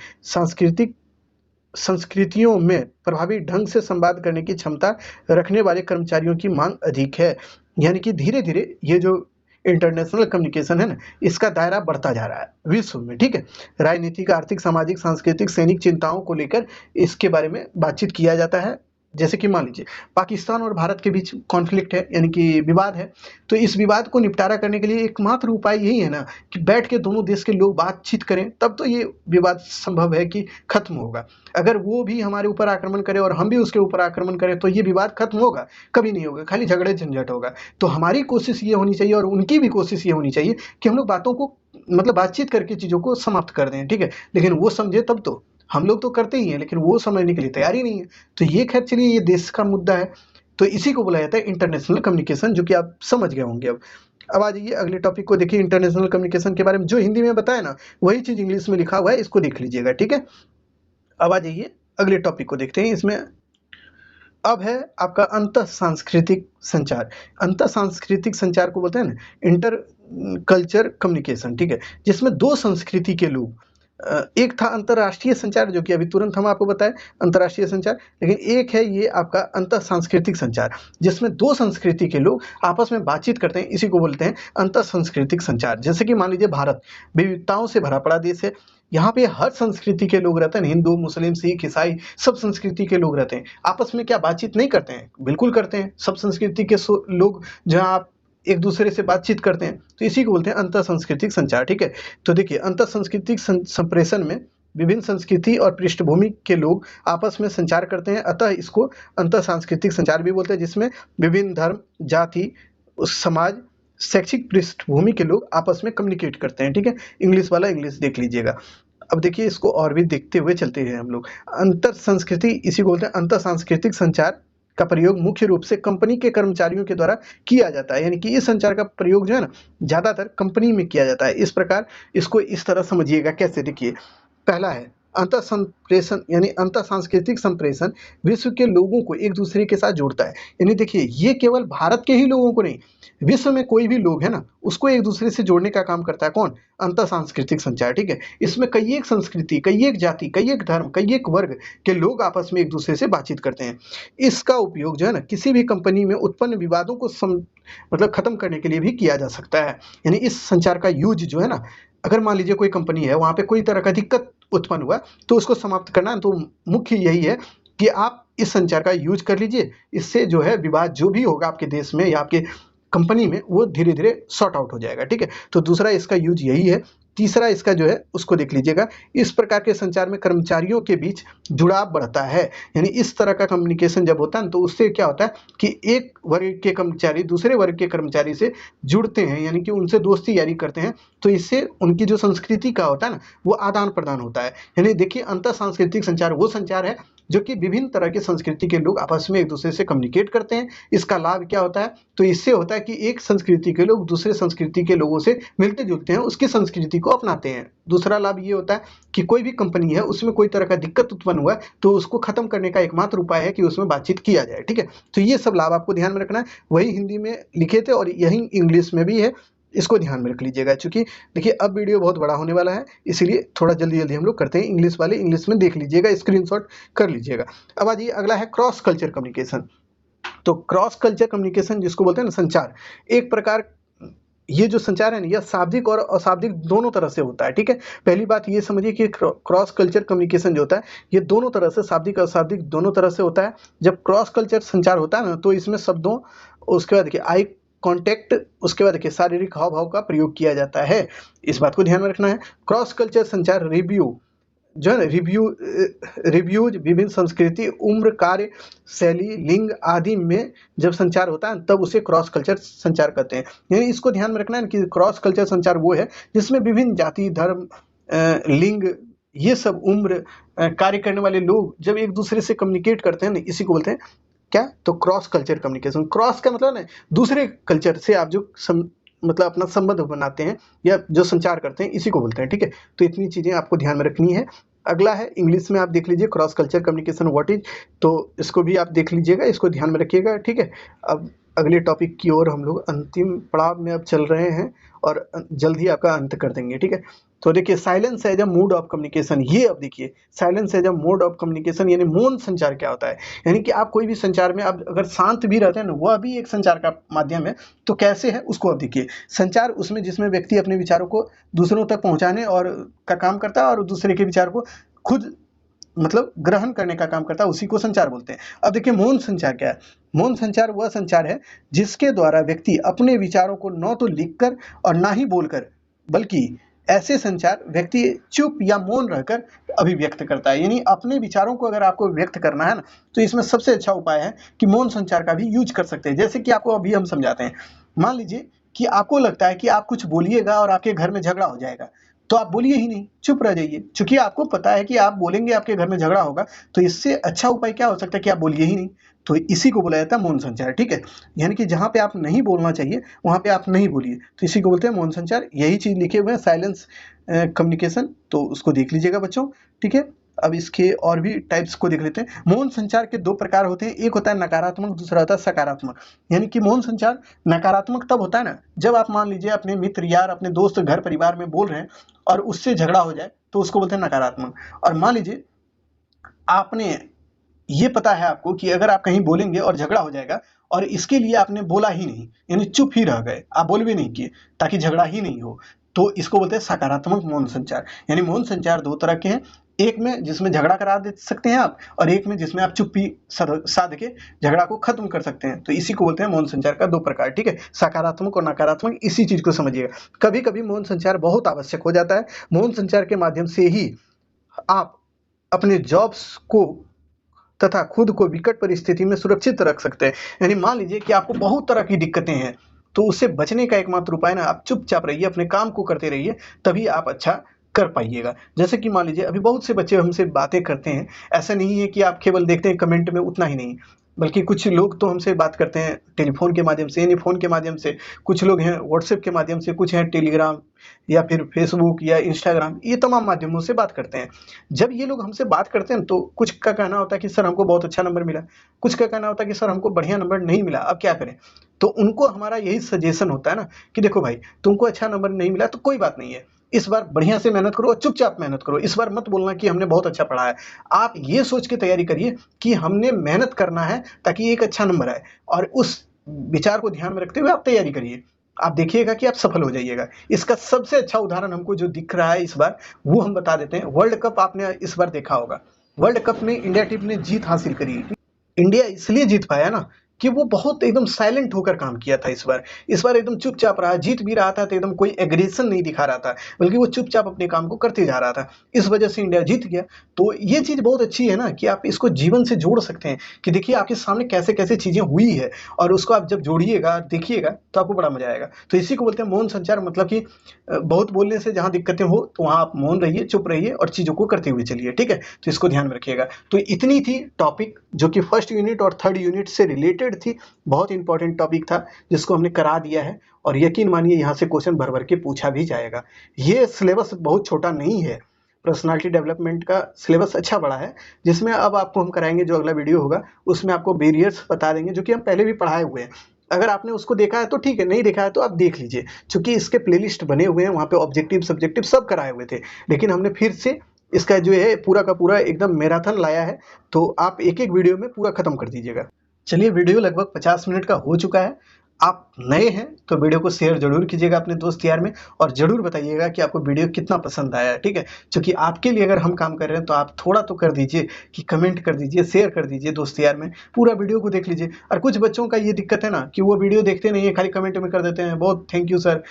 संस्कृतियों में प्रभावी ढंग से संवाद करने की क्षमता रखने वाले कर्मचारियों की मांग अधिक है। यानी कि धीरे धीरे ये जो इंटरनेशनल कम्युनिकेशन है ना, इसका दायरा बढ़ता जा रहा है विश्व में। ठीक है, राजनीतिक, आर्थिक, सामाजिक, सांस्कृतिक, सैनिक चिंताओं को लेकर इसके बारे में बातचीत किया जाता है। जैसे कि मान लीजिए, पाकिस्तान और भारत के बीच कॉन्फ्लिक्ट है, यानी कि विवाद है, तो इस विवाद को निपटारा करने के लिए एकमात्र उपाय यही है ना कि बैठ के दोनों देश के लोग बातचीत करें, तब तो ये विवाद संभव है कि खत्म होगा। अगर वो भी हमारे ऊपर आक्रमण करे और हम भी उसके ऊपर आक्रमण करें, तो ये विवाद खत्म होगा? कभी नहीं होगा, खाली झगड़े झंझट होगा। तो हमारी कोशिश ये होनी चाहिए और उनकी भी कोशिश ये होनी चाहिए कि हम लोग बातों को, मतलब बातचीत करके चीज़ों को समाप्त कर दें। ठीक है, लेकिन वो समझे तब तो। हम लोग तो करते ही हैं, लेकिन वो समझने के लिए तैयार ही नहीं है। तो ये खैर चलिए, ये देश का मुद्दा है, तो इसी को बोला जाता है इंटरनेशनल कम्युनिकेशन, जो कि आप समझ गए होंगे। अब आ जाइए अगले टॉपिक को देखिए। इंटरनेशनल कम्युनिकेशन के बारे में जो हिंदी में बताया ना, वही चीज़ इंग्लिश में लिखा हुआ है, इसको देख लीजिएगा। ठीक है, अब आ जाइए अगले टॉपिक को देखते हैं। इसमें अब है आपका अंतर सांस्कृतिक संचार। अंतर सांस्कृतिक संचार को बोलते हैं ना इंटर कल्चर कम्युनिकेशन। ठीक है, जिसमें दो संस्कृति के लोग, एक था अंतर्राष्ट्रीय संचार, जो कि अभी तुरंत हम आपको बताएं अंतर्राष्ट्रीय संचार, लेकिन एक है ये आपका अंतर सांस्कृतिक संचार, जिसमें दो संस्कृति के लोग आपस में बातचीत करते हैं, इसी को बोलते हैं अंतर सांस्कृतिक संचार। जैसे कि मान लीजिए, भारत विविधताओं से भरा पड़ा देश है, यहाँ पे हर संस्कृति के लोग रहते हैं, हिंदू, मुस्लिम, सिख, ईसाई, सब संस्कृति के लोग रहते हैं। आपस में क्या बातचीत नहीं करते हैं? बिल्कुल करते हैं। सब संस्कृति के लोग जहाँ आप एक दूसरे से बातचीत करते हैं, तो इसी को बोलते हैं अंतर सांस्कृतिक संचार। ठीक है, तो देखिए, अंतर सांस्कृतिक संप्रेषण में विभिन्न संस्कृति और पृष्ठभूमि के लोग आपस में संचार करते हैं, अतः इसको अंतर सांस्कृतिक संचार भी बोलते हैं, जिसमें विभिन्न धर्म, जाति, समाज, शैक्षिक पृष्ठभूमि के लोग आपस में कम्युनिकेट करते हैं। ठीक है, इंग्लिश वाला इंग्लिश देख लीजिएगा। अब देखिए इसको और भी देखते हुए चलते हैं हम लोग। अंतर संस्कृति, इसी को बोलते हैं अंतर सांस्कृतिक संचार का प्रयोग मुख्य रूप से कंपनी के कर्मचारियों के द्वारा किया जाता है, यानी कि इस संचार का प्रयोग जो है ना ज्यादातर कंपनी में किया जाता है। इस प्रकार इसको इस तरह समझिएगा। कैसे? देखिए, पहला है अंतर संप्रेषण, यानी अंतर सांस्कृतिक संप्रेषण विश्व के लोगों को एक दूसरे के साथ जोड़ता है। यानी देखिए, ये केवल भारत के ही लोगों को नहीं, विश्व में कोई भी लोग है ना उसको एक दूसरे से जोड़ने का काम करता है। कौन? अंतर सांस्कृतिक संचार। ठीक है, इसमें कई एक संस्कृति, कई एक जाति, कई एक धर्म, कई एक वर्ग के लोग आपस में एक दूसरे से बातचीत करते हैं। इसका उपयोग जो है ना किसी भी कंपनी में उत्पन्न विवादों को मतलब खत्म करने के लिए भी किया जा सकता है। यानी इस संचार का यूज जो है ना, अगर मान लीजिए कोई कंपनी है, वहां पे कोई तरह का दिक्कत उत्पन्न हुआ तो उसको समाप्त करना, तो मुख्य यही है कि आप इस संचार का यूज कर लीजिए। इससे जो है विवाद जो भी होगा आपके देश में या आपके कंपनी में, वो धीरे धीरे सॉर्ट आउट हो जाएगा। ठीक है, तो दूसरा इसका यूज यही है। तीसरा इसका जो है उसको देख लीजिएगा। इस प्रकार के संचार में कर्मचारियों के बीच जुड़ाव बढ़ता है। यानी इस तरह का कम्युनिकेशन जब होता है तो उससे क्या होता है कि एक वर्ग के कर्मचारी दूसरे वर्ग के कर्मचारी से जुड़ते हैं, यानी कि उनसे दोस्ती यारी करते हैं। तो इससे उनकी जो संस्कृति का होता है ना वो आदान प्रदान होता है। यानी देखिए, अंतर सांस्कृतिक संचार वो संचार है जो कि विभिन्न तरह की संस्कृति के लोग आपस में एक दूसरे से कम्युनिकेट करते हैं। इसका लाभ क्या होता है? तो इससे होता है कि एक संस्कृति के लोग दूसरे संस्कृति के लोगों से मिलते जुलते हैं, उसकी संस्कृति को अपनाते हैं। दूसरा लाभ ये होता है कि कोई भी कंपनी है उसमें कोई तरह का दिक्कत उत्पन्न हुआ तो उसको खत्म करने का एकमात्र उपाय है कि उसमें बातचीत किया जाए। ठीक है, तो ये सब लाभ आपको ध्यान में रखना है। वही हिंदी में लिखे थे और यही इंग्लिश में भी है, इसको ध्यान में रख लीजिएगा। क्योंकि देखिए अब वीडियो बहुत बड़ा होने वाला है, इसीलिए थोड़ा जल्दी जल्दी हम लोग करते हैं। इंग्लिश वाले इंग्लिश में देख लीजिएगा, स्क्रीनशॉट कर लीजिएगा। अब आइए अगला है क्रॉस कल्चर कम्युनिकेशन। तो क्रॉस कल्चर कम्युनिकेशन जिसको बोलते हैं ना संचार, एक प्रकार ये जो संचार है ना यह शाब्दिक और अशाब्दिक दोनों तरह से होता है। ठीक है, पहली बात ये समझिए कि क्रॉस कल्चर कम्युनिकेशन जो होता है ये दोनों तरह से, शाब्दिक और अशाब्दिक दोनों तरह से होता है। जब क्रॉस कल्चर संचार होता है ना तो इसमें शब्दों, उसके बाद देखिए आई कॉन्टेक्ट, उसके बाद देखिए शारीरिक हाव भाव का प्रयोग किया जाता है। इस बात को ध्यान में रखना है। क्रॉस कल्चर संचार रिव्यू जो है ना रिव्यूज विभिन्न संस्कृति, उम्र, कार्य शैली, लिंग आदि में जब संचार होता है तब उसे क्रॉस कल्चर संचार कहते हैं। यानी इसको ध्यान में रखना है कि क्रॉस कल्चर संचार वो है जिसमें विभिन्न जाति, धर्म, लिंग, ये सब उम्र, कार्य करने वाले लोग जब एक दूसरे से कम्युनिकेट करते हैं ना, इसी को बोलते हैं क्या? तो क्रॉस कल्चर कम्युनिकेशन। क्रॉस का मतलब ना दूसरे कल्चर से आप जो मतलब अपना संबंध बनाते हैं या जो संचार करते हैं, इसी को बोलते हैं। ठीक है, तो इतनी चीजें आपको ध्यान में रखनी है। अगला है इंग्लिश में, आप देख लीजिए cross culture communication what is, तो इसको भी आप देख लीजिएगा, इसको ध्यान में रखिएगा। ठीक है, अब अगले टॉपिक की ओर हम लोग अंतिम पड़ाव में अब चल रहे हैं और जल्द ही आपका अंत कर देंगे। ठीक है, तो देखिए silence as a mode of communication. ये अब देखिए silence as a mode of communication यानी मौन संचार क्या होता है। यानी कि आप कोई भी संचार में आप अगर शांत भी रहते हैं ना, वह भी एक संचार का माध्यम है। तो कैसे है उसको अब देखिए। संचार उसमें जिसमें व्यक्ति अपने विचारों को दूसरों तक पहुंचाने और का काम करता है और दूसरे के विचार को खुद मतलब ग्रहण करने का काम करता है, उसी को संचार बोलते हैं। अब देखिए मौन संचार क्या है। मौन संचार वह संचार है जिसके द्वारा व्यक्ति अपने विचारों को न तो लिखकर और ना ही बोलकर, बल्कि ऐसे संचार व्यक्ति चुप या मौन रहकर अभिव्यक्त करता है। यानी अपने विचारों को अगर आपको व्यक्त करना है ना तो इसमें सबसे अच्छा उपाय है कि मौन संचार का भी यूज कर सकते हैं। जैसे कि आपको अभी हम समझाते हैं। मान लीजिए कि आपको लगता है कि आप कुछ बोलिएगा और आपके घर में झगड़ा हो जाएगा, तो आप बोलिए ही नहीं, चुप रह जाइए। क्योंकि आपको पता है कि आप बोलेंगे आपके घर में झगड़ा होगा, तो इससे अच्छा उपाय क्या हो सकता है कि आप बोलिए ही नहीं। तो इसी को बोला जाता है मौन संचार। ठीक है, यानी कि जहां पे आप नहीं बोलना चाहिए वहां पे आप नहीं बोलिए, तो इसी को बोलते हैं मौन संचार। यही चीज लिखे हुए हैं साइलेंस कम्युनिकेशन, तो उसको देख लीजिएगा बच्चों। ठीक है, अब इसके और भी टाइप्स को देख लेते हैं। मौन संचार के दो प्रकार होते हैं, एक होता है नकारात्मक, दूसरा होता है सकारात्मक। यानी कि मौन संचार नकारात्मक तब होता है ना जब आप मान लीजिए अपने मित्र, यार, अपने दोस्त, घर परिवार में बोल रहे हैं और उससे झगड़ा हो जाए, तो उसको बोलते हैं नकारात्मक। और मान लीजिए आपने ये पता है आपको कि अगर आप कहीं बोलेंगे और झगड़ा हो जाएगा और इसके लिए आपने बोला ही नहीं, यानी चुप ही रह गए, आप बोल भी नहीं किए ताकि झगड़ा ही नहीं हो, तो इसको बोलते हैं सकारात्मक मौन संचार। यानी मौन संचार दो तरह के हैं, एक में जिसमें झगड़ा करा दे सकते हैं आप, और एक में जिसमें आप चुप्पी साध के झगड़ा को खत्म कर सकते हैं। तो इसी को बोलते हैं मौन संचार का दो प्रकार। ठीक है, सकारात्मक और नकारात्मक, इसी चीज को समझिएगा। कभी कभी मौन संचार बहुत आवश्यक हो जाता है। मौन संचार के माध्यम से ही आप अपने जॉब्स को तथा खुद को विकट परिस्थिति में सुरक्षित रख सकते हैं। यानी मान लीजिए कि आपको बहुत तरह की दिक्कतें हैं, तो उससे बचने का एकमात्र उपाय ना, आप चुपचाप रहिए, अपने काम को करते रहिए, तभी आप अच्छा कर पाइएगा। जैसे कि मान लीजिए अभी बहुत से बच्चे हमसे बातें करते हैं, ऐसा नहीं है कि आप केवल देखते हैं कमेंट में, उतना ही नहीं, बल्कि कुछ लोग तो हमसे बात करते हैं टेलीफोन के माध्यम से, यानी फ़ोन के माध्यम से, कुछ लोग हैं व्हाट्सएप के माध्यम से, कुछ हैं टेलीग्राम या फिर फेसबुक या इंस्टाग्राम, ये तमाम माध्यमों से बात करते हैं। जब ये लोग हमसे बात करते हैं तो कुछ का कहना होता है कि सर हमको बहुत अच्छा नंबर मिला, कुछ का कहना होता है कि सर हमको बढ़िया नंबर नहीं मिला, अब क्या करें? तो उनको हमारा यही सजेशन होता है ना कि देखो भाई, तुमको अच्छा नंबर नहीं मिला तो कोई बात नहीं है, इस बार बढ़िया से मेहनत करो और चुपचाप मेहनत करो। इस बार मत बोलना कि हमने बहुत अच्छा पढ़ा है। आप ये सोच के तैयारी करिए कि हमने मेहनत करना है ताकि एक अच्छा नंबर आए, और उस विचार को ध्यान में रखते हुए आप तैयारी करिए। आप देखिएगा कि आप सफल हो जाइएगा। इसका सबसे अच्छा उदाहरण हमको जो दिख रहा है इस बार, वो हम बता देते हैं। वर्ल्ड कप आपने इस बार देखा होगा। वर्ल्ड कप में इंडिया टीम ने जीत हासिल करी। इंडिया इसलिए जीत पाया ना कि वो बहुत एकदम साइलेंट होकर काम किया था इस बार। इस बार एकदम चुपचाप रहा, जीत भी रहा था तो एकदम कोई एग्रेशन नहीं दिखा रहा था, बल्कि वो चुपचाप अपने काम को करते जा रहा था। इस वजह से इंडिया जीत गया। तो ये चीज़ बहुत अच्छी है ना कि आप इसको जीवन से जोड़ सकते हैं कि देखिए आपके सामने कैसे-कैसे चीज़ें हुई है, और उसको आप जब जोड़िएगा, देखिएगा, तो आपको बड़ा मज़ा आएगा। तो इसी को बोलते हैं मौन संचार, मतलब कि बहुत बोलने से जहाँ दिक्कतें हो तो वहाँ आप मौन रहिए, चुप रहिए और चीज़ों को करते हुए चलिए, ठीक है? तो इसको ध्यान में रखिएगा। तो इतनी थी टॉपिक जो कि फर्स्ट यूनिट और थर्ड यूनिट से रिलेटेड थी। बहुत इंपॉर्टेंट टॉपिक था जिसको हमने करा दिया है, और यकीन मानिए यहाँ से क्वेश्चन भर-भर के पूछा भी जाएगा। ये सिलेबस बहुत छोटा नहीं है। पर्सनालिटी डेवलपमेंट का सिलेबस अच्छा बड़ा है, जिसमें अब आपको हम कराएँगे, जो अगला वीडियो होगा उसमें आपको बैरियर्स बता देंगे, जो कि हम पहले भी पढ़ाए हुए हैं। अगर आपने उसको देखा है तो ठीक है, नहीं देखा है तो आप देख लीजिए, चूँकि इसके प्लेलिस्ट बने हुए हैं, वहाँ पे ऑब्जेक्टिव, सब्जेक्टिव सब कराए हुए थे। लेकिन हमने फिर से इसका जो है पूरा का पूरा एकदम मैराथन लाया है, तो आप एक-एक वीडियो में पूरा खत्म कर दीजिएगा। चलिए, वीडियो लगभग 50 मिनट का हो चुका है। आप नए हैं तो वीडियो को शेयर ज़रूर कीजिएगा अपने दोस्त यार में, और ज़रूर बताइएगा कि आपको वीडियो कितना पसंद आया है, ठीक है? क्योंकि आपके लिए अगर हम काम कर रहे हैं तो आप थोड़ा तो कर दीजिए कि कमेंट कर दीजिए, शेयर कर दीजिए दोस्त यार में, पूरा वीडियो को देख लीजिए। और कुछ बच्चों का ये दिक्कत है ना कि वो वीडियो देखते नहीं है, खाली कमेंट में कर देते हैं, बहुत thank you sir,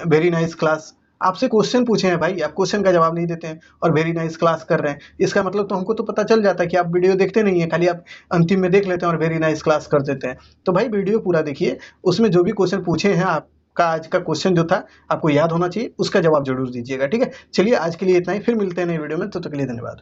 very nice class. आपसे क्वेश्चन पूछे हैं भाई, आप क्वेश्चन का जवाब नहीं देते हैं और वेरी नाइस क्लास कर रहे हैं। इसका मतलब तो हमको तो पता चल जाता है कि आप वीडियो देखते नहीं हैं, खाली आप अंतिम में देख लेते हैं और वेरी नाइस क्लास कर देते हैं। तो भाई वीडियो पूरा देखिए, उसमें जो भी क्वेश्चन पूछे हैं, आपका आज का क्वेश्चन जो था आपको याद होना चाहिए, उसका जवाब ज़रूर दीजिएगा, ठीक है? चलिए आज के लिए इतना ही, फिर मिलते हैं नई वीडियो में, तब तक के लिए धन्यवाद।